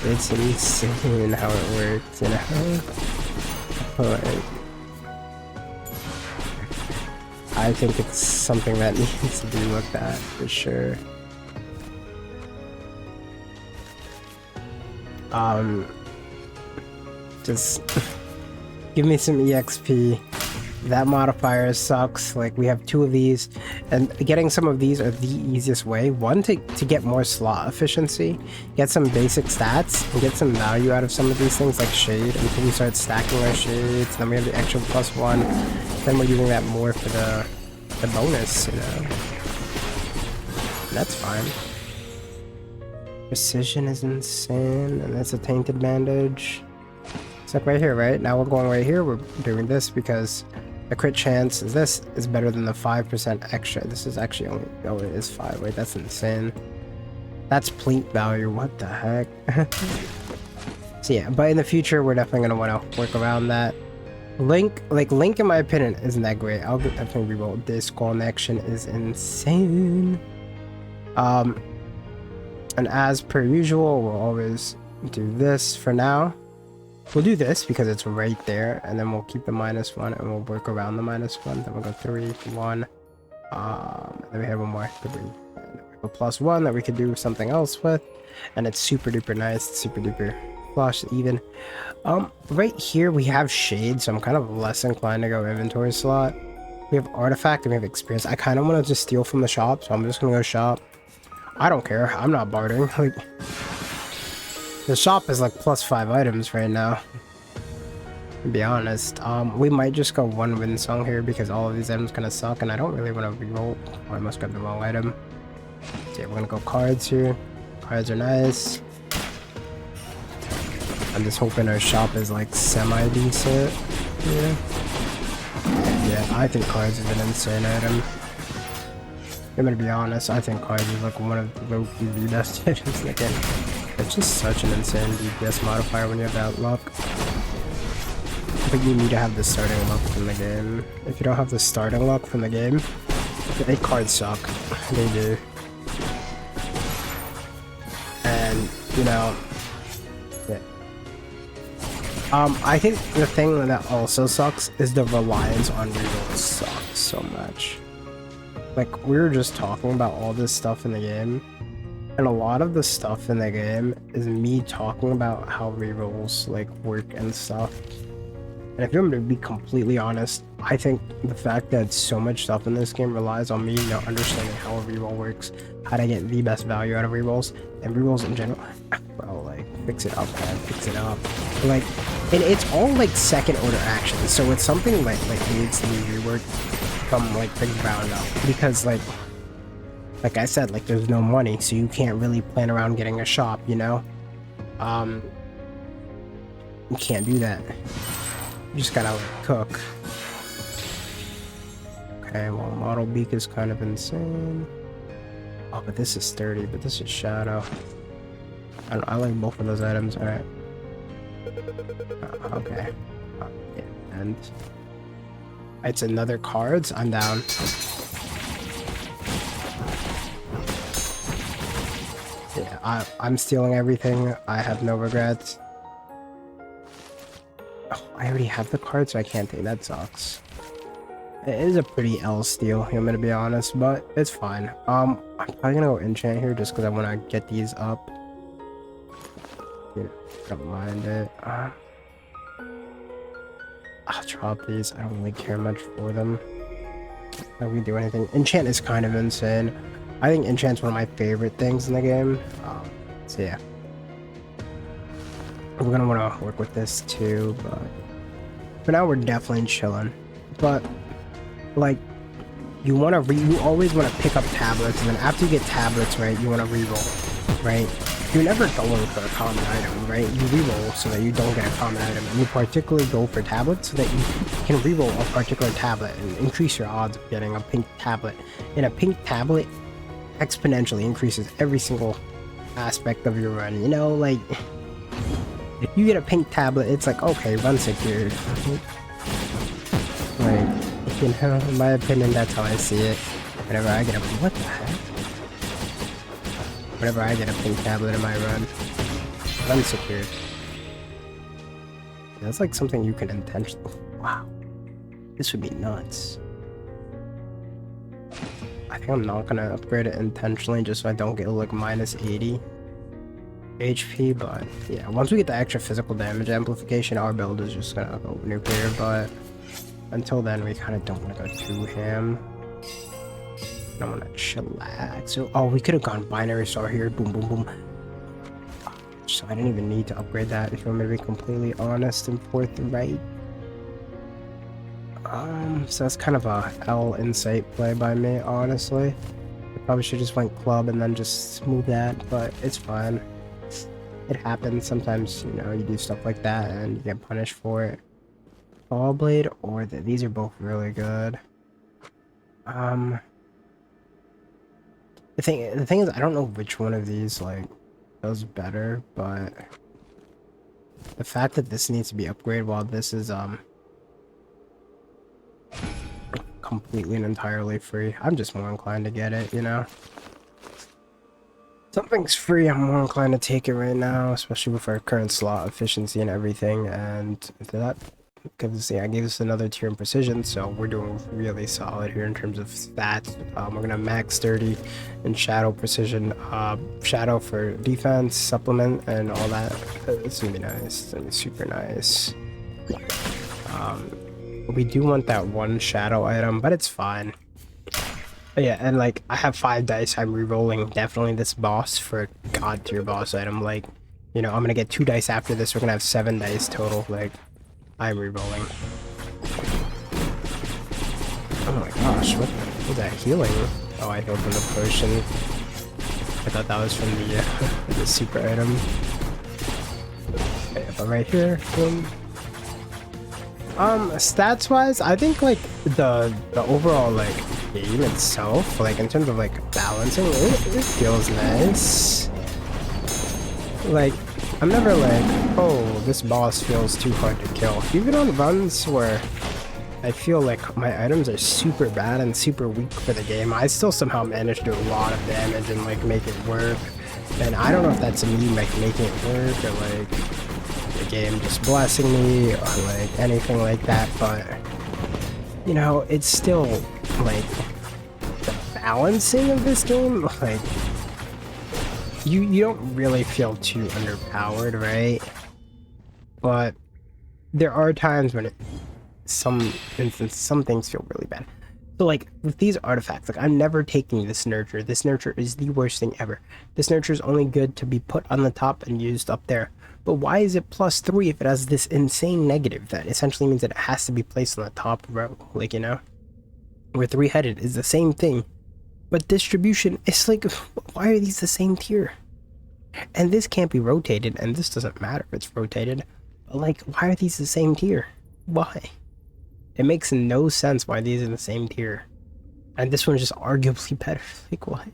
It's insane how it works, you know? Like, I think it's something that needs to be looked at for sure. Just give me some EXP. That modifier sucks. Like, we have 2 of these, and getting some of these are the easiest way. One, to get more slot efficiency, get some basic stats, and get some value out of some of these things like shade until we start stacking our shades. Then we have the extra +1. Then we're using that more for the bonus, you know. And that's fine. Precision is insane, and that's a tainted bandage. It's like right here, right? Now we're going right here. We're doing this because the crit chance is this is better than the 5% extra. This is actually only, oh, it is 5. Wait, that's insane. That's pleat value. What the heck? So yeah, but in the future, we're definitely gonna want to work around that. Link, in my opinion, isn't that great. I'll definitely reroll. This connection is insane. And as per usual, we'll always do this for now. We'll do this because it's right there, and then we'll keep the -1 and we'll work around the -1. Then we'll go 3, 1. Then we have one more 3. And we have a +1 that we could do something else with, and it's super duper nice, super duper flush even. Right here we have shade, so I'm kind of less inclined to go inventory slot. We have artifact and we have experience. I kind of want to just steal from the shop, so I'm just gonna go shop. I don't care. I'm not barding. Like, the shop is like +5 items right now, to be honest. We might just go 1 win song here because all of these items kind of suck, and I don't really want to reroll. Oh, I must grab the wrong item. So yeah, we're gonna go cards here. Cards are nice. I'm just hoping our shop is like semi-decent. Yeah, I think cards is an insane item. I'm gonna be honest, I think cards is like one of the best items in the game. It's just such an insane DPS modifier when you have that luck. But you need to have the starting luck from the game. If you don't have the starting luck from the game, the cards suck. They do. And, you know, yeah. I think the thing that also sucks is the reliance on rerolls sucks so much. Like, we were just talking about all this stuff in the game, and a lot of the stuff in the game is me talking about how rerolls like work and stuff. And if I'm going to be completely honest, I think the fact that so much stuff in this game relies on me understanding how a reroll works, how to get the best value out of rerolls, and rerolls in general. Bro, like, fix it up, man, fix it up. Like, and it's all, like, second order actions, so it's something like needs to be reworked from, like, the ground up. Because, like I said, like, there's no money, so you can't really plan around getting a shop, you know? You can't do that. You just gotta, like, cook. Okay, well, model beak is kind of insane. Oh, but this is sturdy, but this is shadow. I don't know, I like both of those items. Alright. Okay. Yeah, and it's another cards. I'm down. Yeah, I'm stealing everything. I have no regrets. Oh, I already have the card, so I can't take that. Sucks. It is a pretty L steal, I'm gonna be honest, but it's fine. I'm probably gonna go enchant here just because I want to get these up. Yeah, don't mind it. I'll drop these. I don't really care much for them. Not we do anything. Enchant is kind of insane. I think enchant's one of my favorite things in the game. So yeah. We're gonna want to work with this too, but for now we're definitely chilling. But like, you always want to pick up tablets, and then after you get tablets, right, you want to reroll, right? You're never going for a common item, right? You reroll so that you don't get a common item, and you particularly go for tablets so that you can reroll a particular tablet and increase your odds of getting a pink tablet. And a pink tablet exponentially increases every single aspect of your run, you know? Like, if you get a pink tablet, it's like, okay, run secured. Like, you know, in my opinion, that's how I see it. Whenever I get a... What the heck? Whenever I get a pink tablet in my run, run secured. That's like something you can intentionally... Wow. This would be nuts. I think I'm not gonna upgrade it intentionally just so I don't get like minus 80 HP, but yeah, once we get the extra physical damage amplification, our build is just gonna go nuclear, but until then, we kind of don't want to go too ham. I want to chillax. So, oh, we could have gone binary star here. Boom, boom, boom. So I didn't even need to upgrade that, if I'm going to be completely honest and forthright. So that's kind of a L insight play by me, honestly. I probably should just went club and then just move that, but it's fine. It happens. Sometimes, you know, you do stuff like that and you get punished for it. Ball blade or these are both really good. The thing is, I don't know which one of these like does better, but the fact that this needs to be upgraded while this is completely and entirely free, I'm just more inclined to get it, you know. Something's free, I'm more inclined to take it right now, especially with our current slot efficiency and everything, and that gives, yeah, gave us another tier in precision, so we're doing really solid here in terms of stats. We're gonna max 30 in shadow precision, shadow for defense, supplement, and all that. It's gonna be nice. It's gonna be super nice. We do want that one shadow item, but it's fine. But yeah, and like, I have 5 dice. I'm re-rolling definitely this boss for god tier boss item. Like, you know, I'm gonna get 2 dice after this. We're gonna have 7 dice total. Like, I'm re-rolling. Oh my gosh, what was that healing? Oh, I healed from the potion. I thought that was from the, the super item. Okay, but right here, boom. Stats wise, I think like the overall like game itself, like in terms of like balancing, it feels nice. Like, I'm never like, oh, this boss feels too hard to kill. Even on runs where I feel like my items are super bad and super weak for the game, I still somehow manage to do a lot of damage and like make it work. And I don't know if that's me like making it work or like the game just blessing me or like anything like that, but you know, it's still like the balancing of this game, like you don't really feel too underpowered, right? But there are times when some things feel really bad. So like with these artifacts, like I'm never taking this nurture. This nurture is the worst thing ever. This nurture is only good to be put on the top and used up there. But why is it +3 if it has this insane negative that essentially means that it has to be placed on the top row? Like, you know, where 3-headed is the same thing, but distribution is like, why are these the same tier? And this can't be rotated, and this doesn't matter if it's rotated. But like, why are these the same tier? Why? It makes no sense why these are the same tier. And this one's just arguably better. Like, what?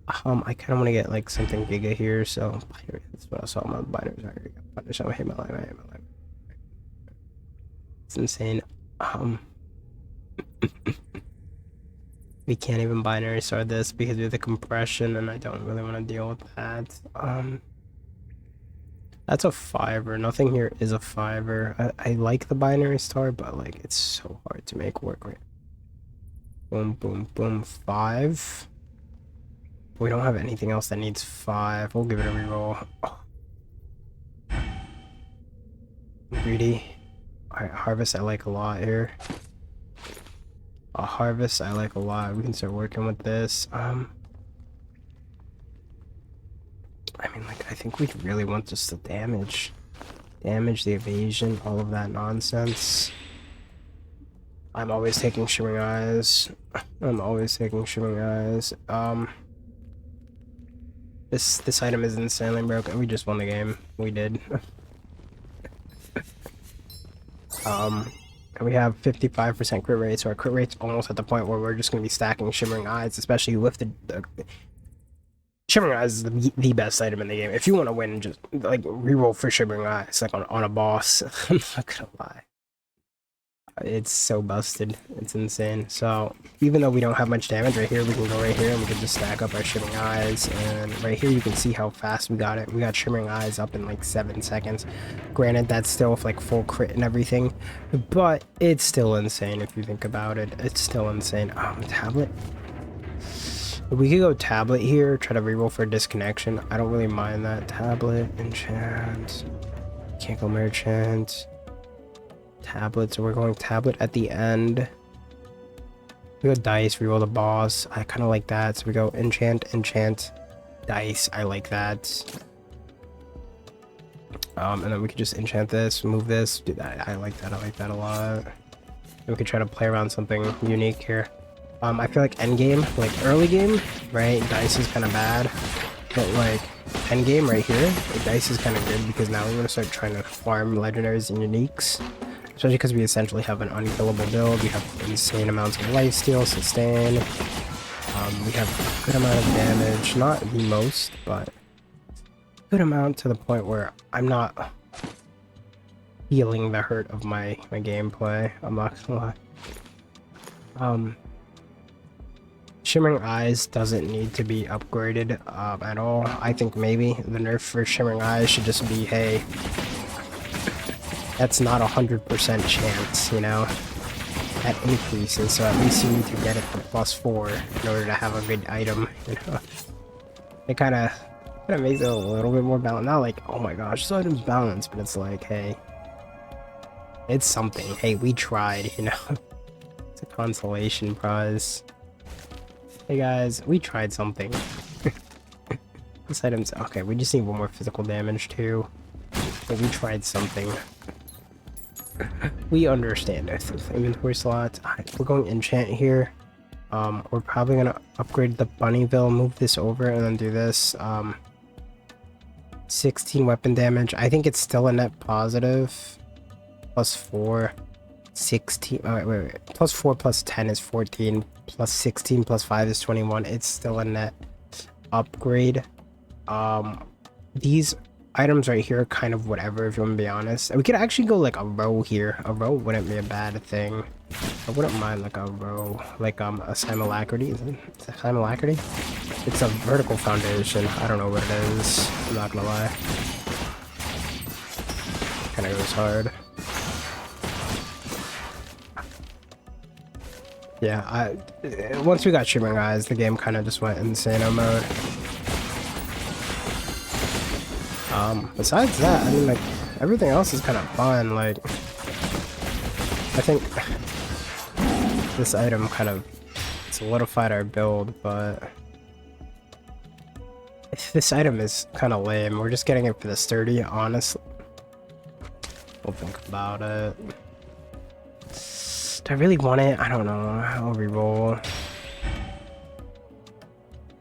I kind of want to get like something giga here, so binary, that's what I saw on my binaries. I hate my life. I hate my life. It's insane. We can't even binary sort this because we have the compression, and I don't really want to deal with that. That's a 5er. Nothing here is a 5er. I like the binary star, but like it's so hard to make work. Right? Boom, boom, boom. 5. We don't have anything else that needs 5. We'll give it a reroll. Oh. Greedy. Alright, harvest I like a lot here. A harvest I like a lot. We can start working with this. I mean, like, I think we really want just the damage. Damage, the evasion, all of that nonsense. I'm always taking Shimmering Eyes. I'm always taking Shimmering Eyes. This item is insanely broken. We just won the game. We did. We have 55% crit rate, so our crit rate's almost at the point where we're just going to be stacking Shimmering Eyes, especially with the Shimmering Eyes is the best item in the game. If you want to win, just like reroll for Shimmering Eyes, like on a boss. I'm not gonna lie, it's so busted. It's insane. So even though we don't have much damage right here, we can go right here and we can just stack up our Shimmering Eyes. And right here you can see how fast we got it. We got Shimmering Eyes up in like 7 seconds. Granted, that's still with like full crit and everything, but it's still insane if you think about it. It's still insane. Tablet. We could go tablet here, try to reroll for disconnection. I don't really mind that. Tablet, enchant. Can't go merchant. Tablet, so we're going tablet at the end. We go dice, reroll the boss. I kind of like that. So we go enchant, dice. I like that. And then we could just enchant this, move this. Dude, I like that. I like that a lot. And we could try to play around something unique here. I feel like endgame, like early game, right, dice is kind of bad, but like endgame right here, the dice is kind of good because now we're going to start trying to farm legendaries and uniques, especially because we essentially have an unkillable build. We have insane amounts of lifesteal, sustain, we have a good amount of damage, not the most, but good amount to the point where I'm not feeling the hurt of my gameplay. I'm not gonna lie. Shimmering Eyes doesn't need to be upgraded at all. I think maybe the nerf for Shimmering Eyes should just be, hey, that's not 100% chance, you know? That increases, so at least you need to get it to +4 in order to have a good item, you know? It kind of makes it a little bit more balanced. Not like, oh my gosh, this item's balanced, but it's like, hey, it's something. Hey, we tried, you know? It's a consolation prize. Hey guys, we tried something. This item's okay. We just need one more physical damage too, but we tried something. We understand it. Inventory slots. We're going enchant here. We're probably gonna upgrade the Bunnyville, move this over, and then do this. 16 weapon damage. I think it's still a net positive. +4. 16. Wait. +4 plus 10 is 14. Plus 16 plus 5 is 21. It's still a net upgrade. These items right here are kind of whatever, if you want to be honest. We could actually go like a row here. A row wouldn't be a bad thing. I wouldn't mind like a row, like a simulacrity. Is it a simulacrity? It's a vertical foundation. I don't know what it is. I'm not gonna lie. Kind of goes hard. Yeah, once we got Shimmering Eyes, the game kind of just went insano mode. Besides that, I mean, like, everything else is kind of fun. Like, I think this item kind of solidified our build, but this item is kind of lame. We're just getting it for the sturdy, honestly. We'll think about it. Do I really want it? I don't know. I'll reroll.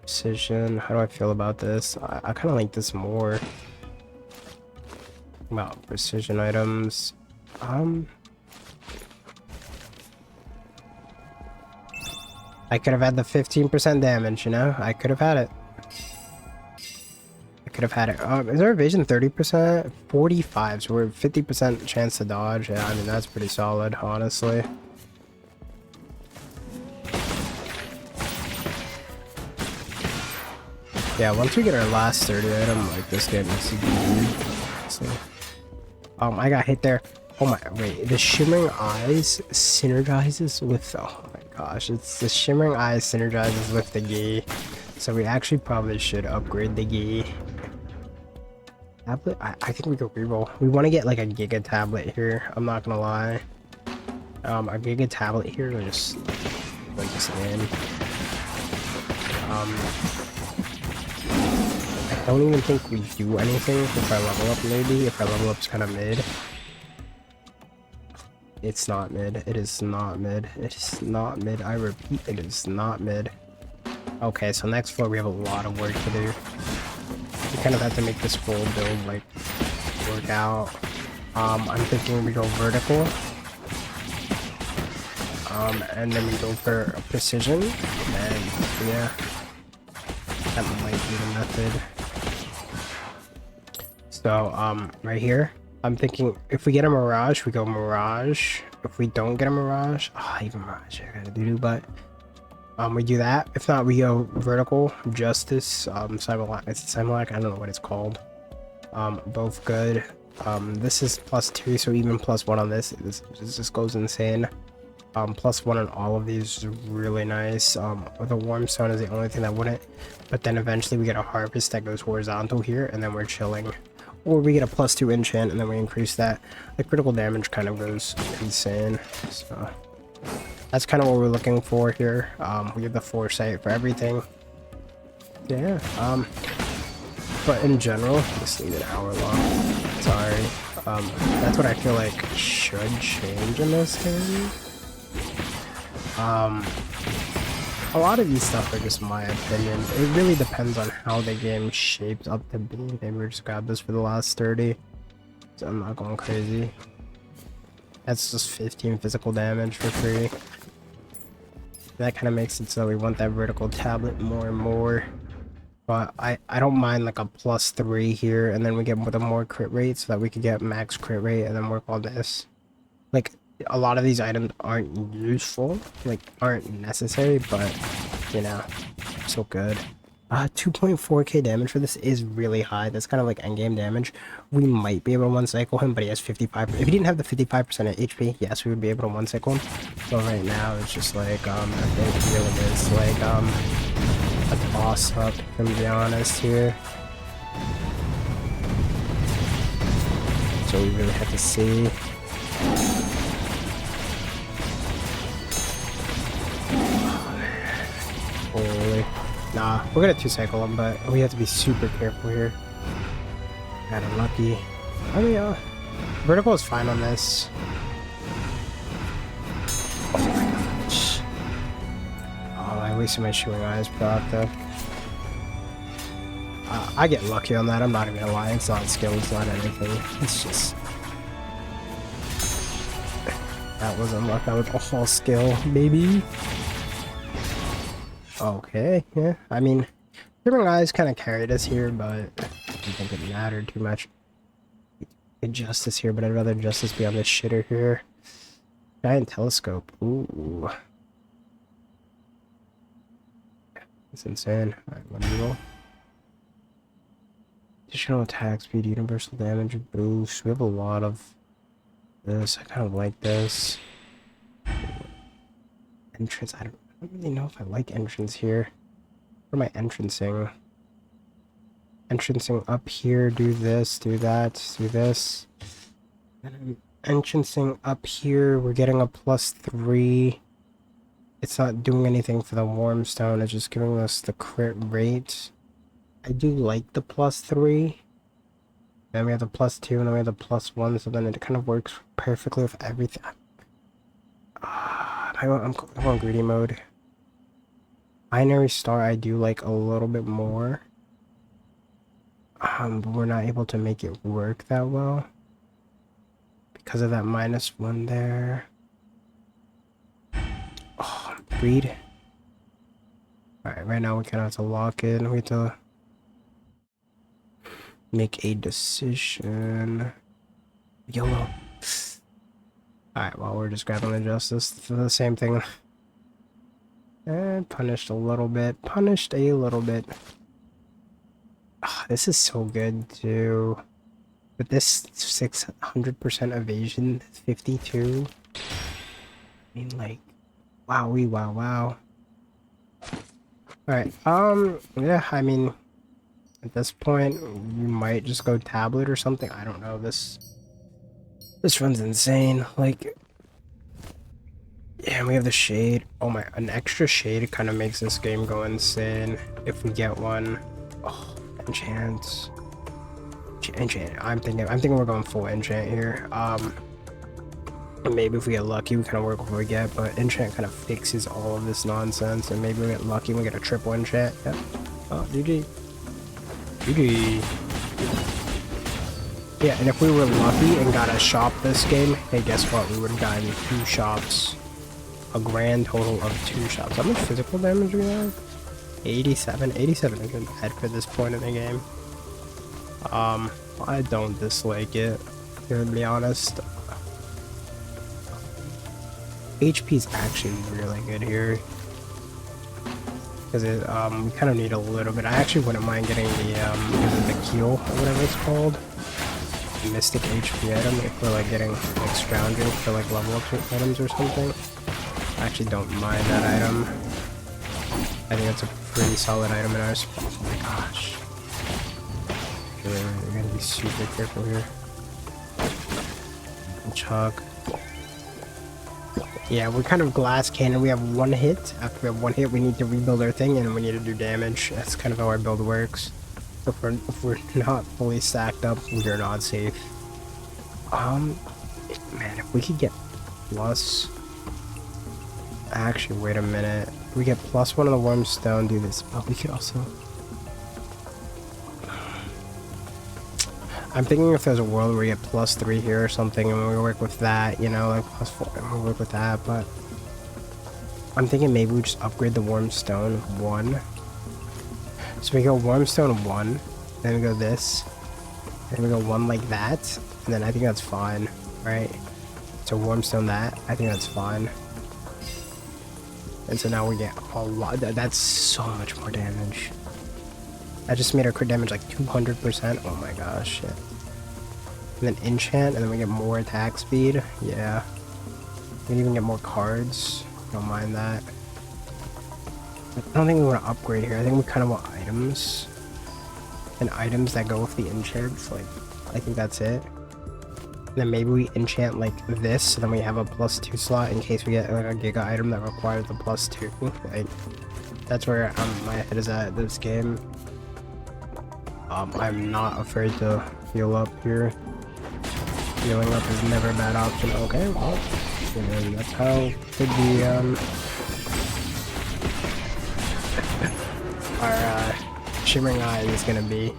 Precision. How do I feel about this? I kind of like this more. About precision items. I could have had the 15% damage, you know? I could have had it. I could have had it. Is our evasion 30%? 45, so we're 50% chance to dodge. Yeah, I mean, that's pretty solid, honestly. Yeah, once we get our last sturdy item, like, this game is super good. So, I got hit there. Oh my, wait, the Shimmering Eyes synergizes with, oh my gosh, it's the Shimmering Eyes synergizes with the Gi. So we actually probably should upgrade the Gi. Tablet? I think we go reroll. We want to get like a Giga tablet here, I'm not gonna lie. A Giga tablet here will just like this in. I don't even think we do anything if I level up, maybe. If I level up's kind of mid. It's not mid. It is not mid. It is not mid. I repeat, it is not mid. Okay, so next floor we have a lot of work to do. We kind of have to make this full build like work out. I'm thinking we go vertical. And then we go for precision. And yeah, that might be the method. So right here. I'm thinking if we get a Mirage, we go Mirage. If we don't get a Mirage, even Mirage, I gotta do, but we do that. If not, we go vertical, Justice, Simulac, it's Simulac, I don't know what it's called. Both good. This is +2, so even +1 on this, this just goes insane. +1 on all of these is really nice. The Warm Stone is the only thing that wouldn't, but then eventually we get a Harvest that goes horizontal here, and then we're chilling. Or we get a +2 enchant and then we increase that. The critical damage kind of goes insane. So that's kind of what we're looking for here. We have the foresight for everything. Yeah. But in general, this thing is an hour long. Sorry. That's what I feel like should change in this game. A lot of these stuff are just my opinion. It really depends on how the game shapes up to be. Maybe we just grab this for the last 30. So I'm not going crazy. That's just 15 physical damage for free. That kind of makes it so we want that vertical tablet more and more. But I don't mind like a +3 here, and then we get with a more crit rate so that we could get max crit rate and then work on this. Like, a lot of these items aren't useful, like aren't necessary, but you know, so good. 2.4k damage for this is really high. That's kind of like endgame damage. We might be able to one cycle him, but he has 55. If he didn't have the 55% of HP, yes, we would be able to one cycle him. So right now it's just like I think it really is like a toss up, to be honest here. So we really have to see. Holy. Nah, we're gonna 2-cycle him, but we have to be super careful here. Got unlucky. I mean, vertical is fine on this. Oh my gosh. Oh, I wasted my Shimmering Eyes proc though. I get lucky on that, I'm not even gonna lie. It's not skill, it's not anything. It's just... That wasn't luck, that was all skill, maybe. Okay, yeah, I mean, Shimmering Eyes kind of carried us here, but I don't think it mattered too much. Good Justice here, but I'd rather Justice be on this shitter here. Giant Telescope, ooh. That's insane. Alright, let me roll. Additional attack speed, universal damage boost. We have a lot of this. I kind of like this. Entrance, I don't really know if I like entrance here. What am I entrancing? Entrancing up here, do this, do that, do this. And I'm entrancing up here. We're getting a +3. It's not doing anything for the warm stone. It's just giving us the crit rate. I do like the +3. Then we have the +2, and then we have the +1. So then it kind of works perfectly with everything. I'm going greedy mode. Binary star I do like a little bit more. But we're not able to make it work that well because of that -1 there. Oh, greed. Alright, right now we kind of have to lock in. We have to make a decision. YOLO. Alright, well, we're just grabbing the justice for the same thing. And punished a little bit. Punished a little bit. Oh, this is so good, too. But this 600% evasion, 52. I mean, like, wowie, wow. Alright, yeah, I mean, at this point, we might just go tablet or something. I don't know, this runs insane. Like, yeah, we have the shade. Oh my, an extra shade kind of makes this game go insane if we get one. Oh, enchant. I'm thinking we're going full enchant here. Maybe if we get lucky, we kind of work with what we get, but enchant kind of fixes all of this nonsense, and maybe we get lucky and we get a triple enchant. Yep. Oh, GG. Yeah, and if we were lucky and got a shop this game, hey, guess what? We would have gotten 2 shops. A grand total of 2 shops. How much physical damage do we have? 87. 87 isn't bad for this point in the game. I don't dislike it, to be honest. HP is actually really good here. Because it, we kind of need a little bit. I actually wouldn't mind getting the keel, or whatever it's called. The Mystic HP item, if we're like getting like scrounging for like level up items or something. I actually don't mind that item. I think it's a pretty solid item in our spot. Oh my gosh. We're gonna be super careful here. Chug. Yeah, we're kind of glass cannon. We have 1 hit. After we have 1 hit, we need to rebuild our thing and we need to do damage. That's kind of how our build works. If we're not fully stacked up, we're not safe. Man, if we could get plus... Actually, wait a minute. If we get +1 on the warm stone, do this. But we could also... I'm thinking if there's a world where we get +3 here or something, and we work with that, you know, like +4, and we work with that, but... I'm thinking maybe we just upgrade the warm stone 1. So we go warm stone 1, then we go this, then we go 1 like that, and then I think that's fine, right? So warm stone that, I think that's fine. And so now we get a lot. That's so much more damage. I just made our crit damage like 200%. Oh my gosh, shit. And then enchant, and then we get more attack speed. Yeah. We can even get more cards. Don't mind that. I don't think we want to upgrade here. I think we kind of want items. And items that go with the enchants. Like, I think that's it. And then maybe we enchant like this, so then we have a +2 slot in case we get like a giga item that requires the +2. Like, that's where my head is at this game. I'm not afraid to heal up here. Healing up is never a bad option. Okay, well, and that's how the our Shimmering Eyes is gonna be.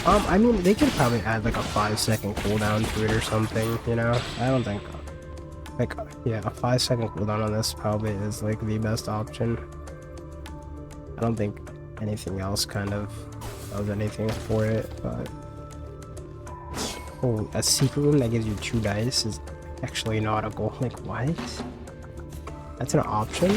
I mean, they could probably add like a 5-second cooldown to it or something, you know? I don't think, like, yeah, a 5-second cooldown on this probably is like the best option. I don't think anything else kind of does anything for it, but... Oh, a secret room that gives you 2 dice is actually not a goal. Like, what? That's an option?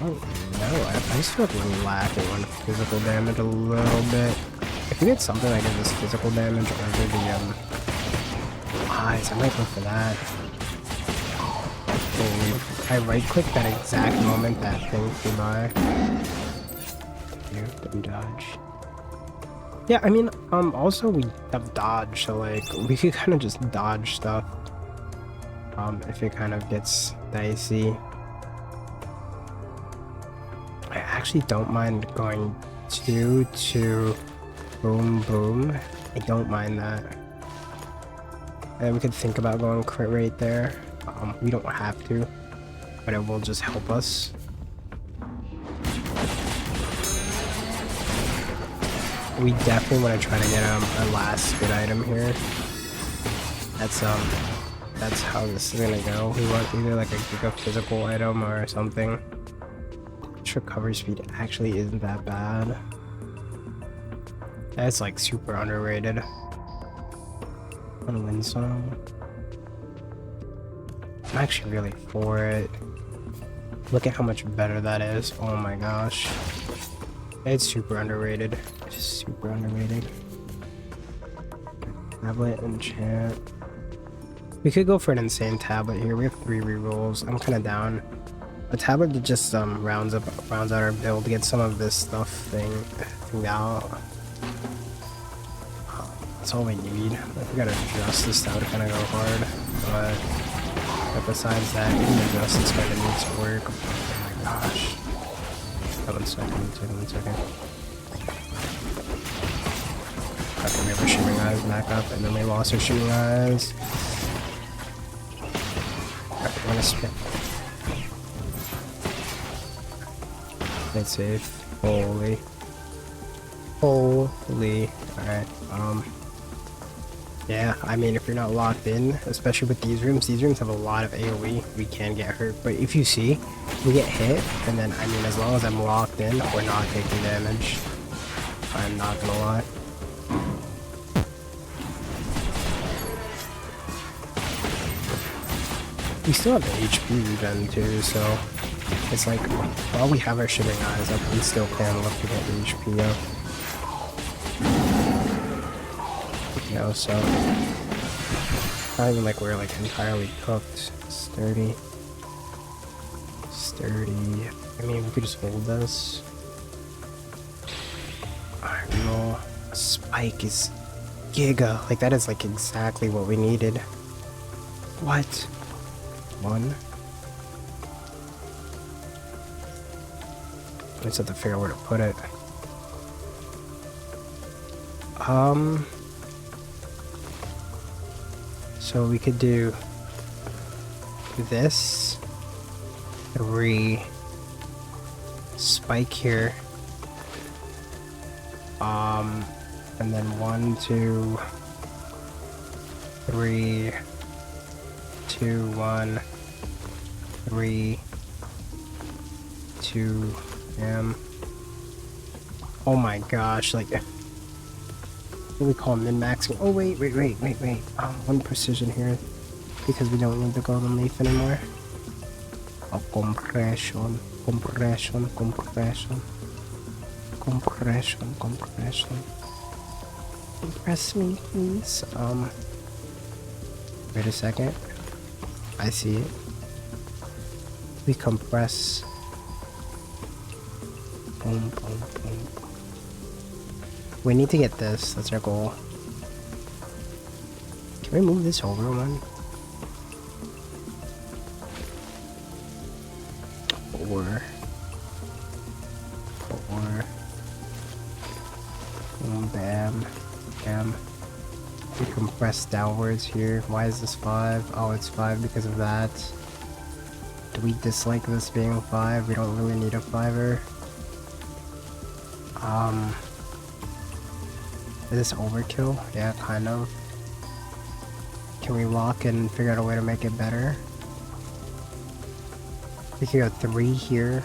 Oh. No, I just feel like we're lacking on physical damage a little bit. If we get something that gives us physical damage over the eyes, I might go for that. I right-click that exact moment that thing flew by. You didn't dodge. Yeah, I mean, also we have dodge, so like we could kind of just dodge stuff. If it kind of gets dicey. I actually don't mind going 2 to boom boom. I don't mind that. And we could think about going crit rate there. We don't have to, but it will just help us. We definitely want to try to get a last good item here. That's how this is gonna go. We want either like a giga physical item or something. Recovery speed actually isn't that bad. That's like super underrated. On a win song. I'm actually really for it. Look at how much better that is. Oh my gosh. It's super underrated. Just super underrated. Tablet enchant. We could go for an insane tablet here. We have 3 rerolls. I'm kind of down. A tablet that just rounds out our build, get some of this stuff thing out. That's all we need. Like, we gotta adjust this down to kind of go hard, but besides that, even the justice kind of needs to work. Oh my gosh. 1 second. Okay, we have our shimmering eyes back up, and then we lost our shimmering eyes. Alright, we're gonna spin. It's safe. Holy. Alright, yeah, I mean, if you're not locked in, especially with these rooms have a lot of AoE, we can get hurt. But if you see, we get hit, and then, I mean, as long as I'm locked in, we're not taking damage. I'm not gonna lie. We still have the HP regen too, so it's like, while we have our shimmering eyes up, we still can look to get the HP up. You know, so not even like we're like entirely cooked. Sturdy. I mean, we could just hold this. Alright, roll. Spike is giga. Like, that is like exactly what we needed. What? 1. I just have to figure out where to put it. So we could do this. 3. Spike here. And then 1, 2, 3, 2, 1, 3, 2, oh my gosh, like, what do we call min-maxing? Oh wait, 1 precision here, because we don't need the golden leaf anymore. Oh, compression. Compress me, please. Wait a second. I see it. We compress. Boom. We need to get this. That's our goal. Can we move this over one? 4. Boom, bam. We compress downwards here. Why is this 5? Oh, it's 5 because of that. Do we dislike this being 5? We don't really need a 5er. Is this overkill? Yeah, kind of. Can we lock in and figure out a way to make it better? We could go 3 here.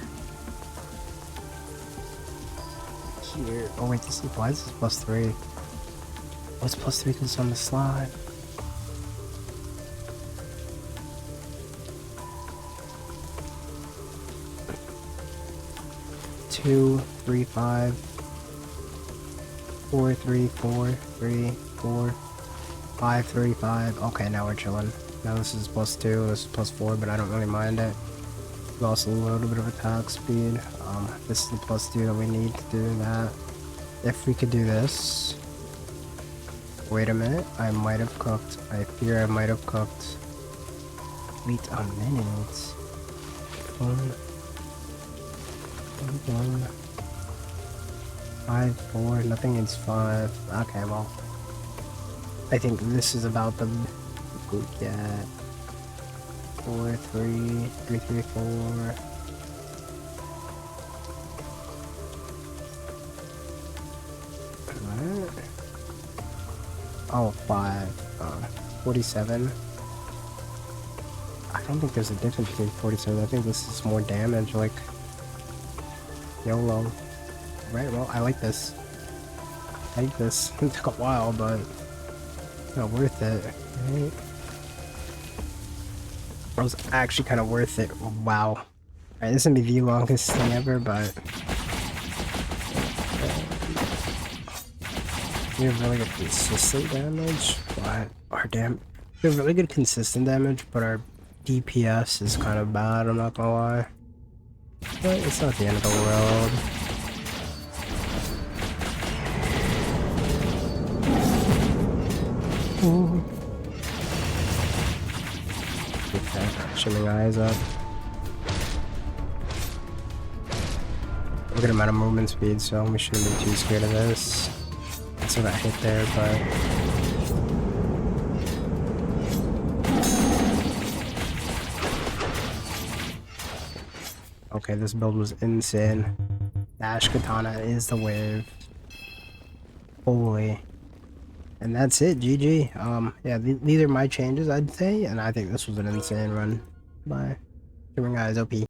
Here. Oh wait, why is this +3? What's +3 because it's on the slide? Two, 3, 5, 4, 3, 4, 3, 4, 5, 3, 5. Okay, now we're chilling. Now this is +2, this is +4, but I don't really mind it. We lost a little bit of attack speed. This is the +2 that we need to do that. if we could do this. Wait a minute, I might have cooked. I fear I might have cooked. Wait a minute. One, 5, 4, nothing is 5. Okay, well. I think this is about the good get. 4, 3, 3, 3, 4. What? Oh, 5. 47. I don't think there's a difference between 47. I think this is more damage, like YOLO. Right, well, I like this. I like this. It took a while, but worth it, right? It was actually kind of worth it. Wow. Alright, this is gonna be the longest thing ever, but we have really good consistent damage, but we have really good consistent damage, but our DPS is kind of bad, I'm not gonna lie. But it's not the end of the world. Ooh. Okay, shimmering eyes up. Look at amount of movement speed, so we shouldn't be too scared of this. I still got hit there, but okay, this build was insane. Dash Katana is the wave. Holy. And that's it, GG. Yeah, these are my changes, I'd say, and I think this was an insane run by Shimmering Eyes OP.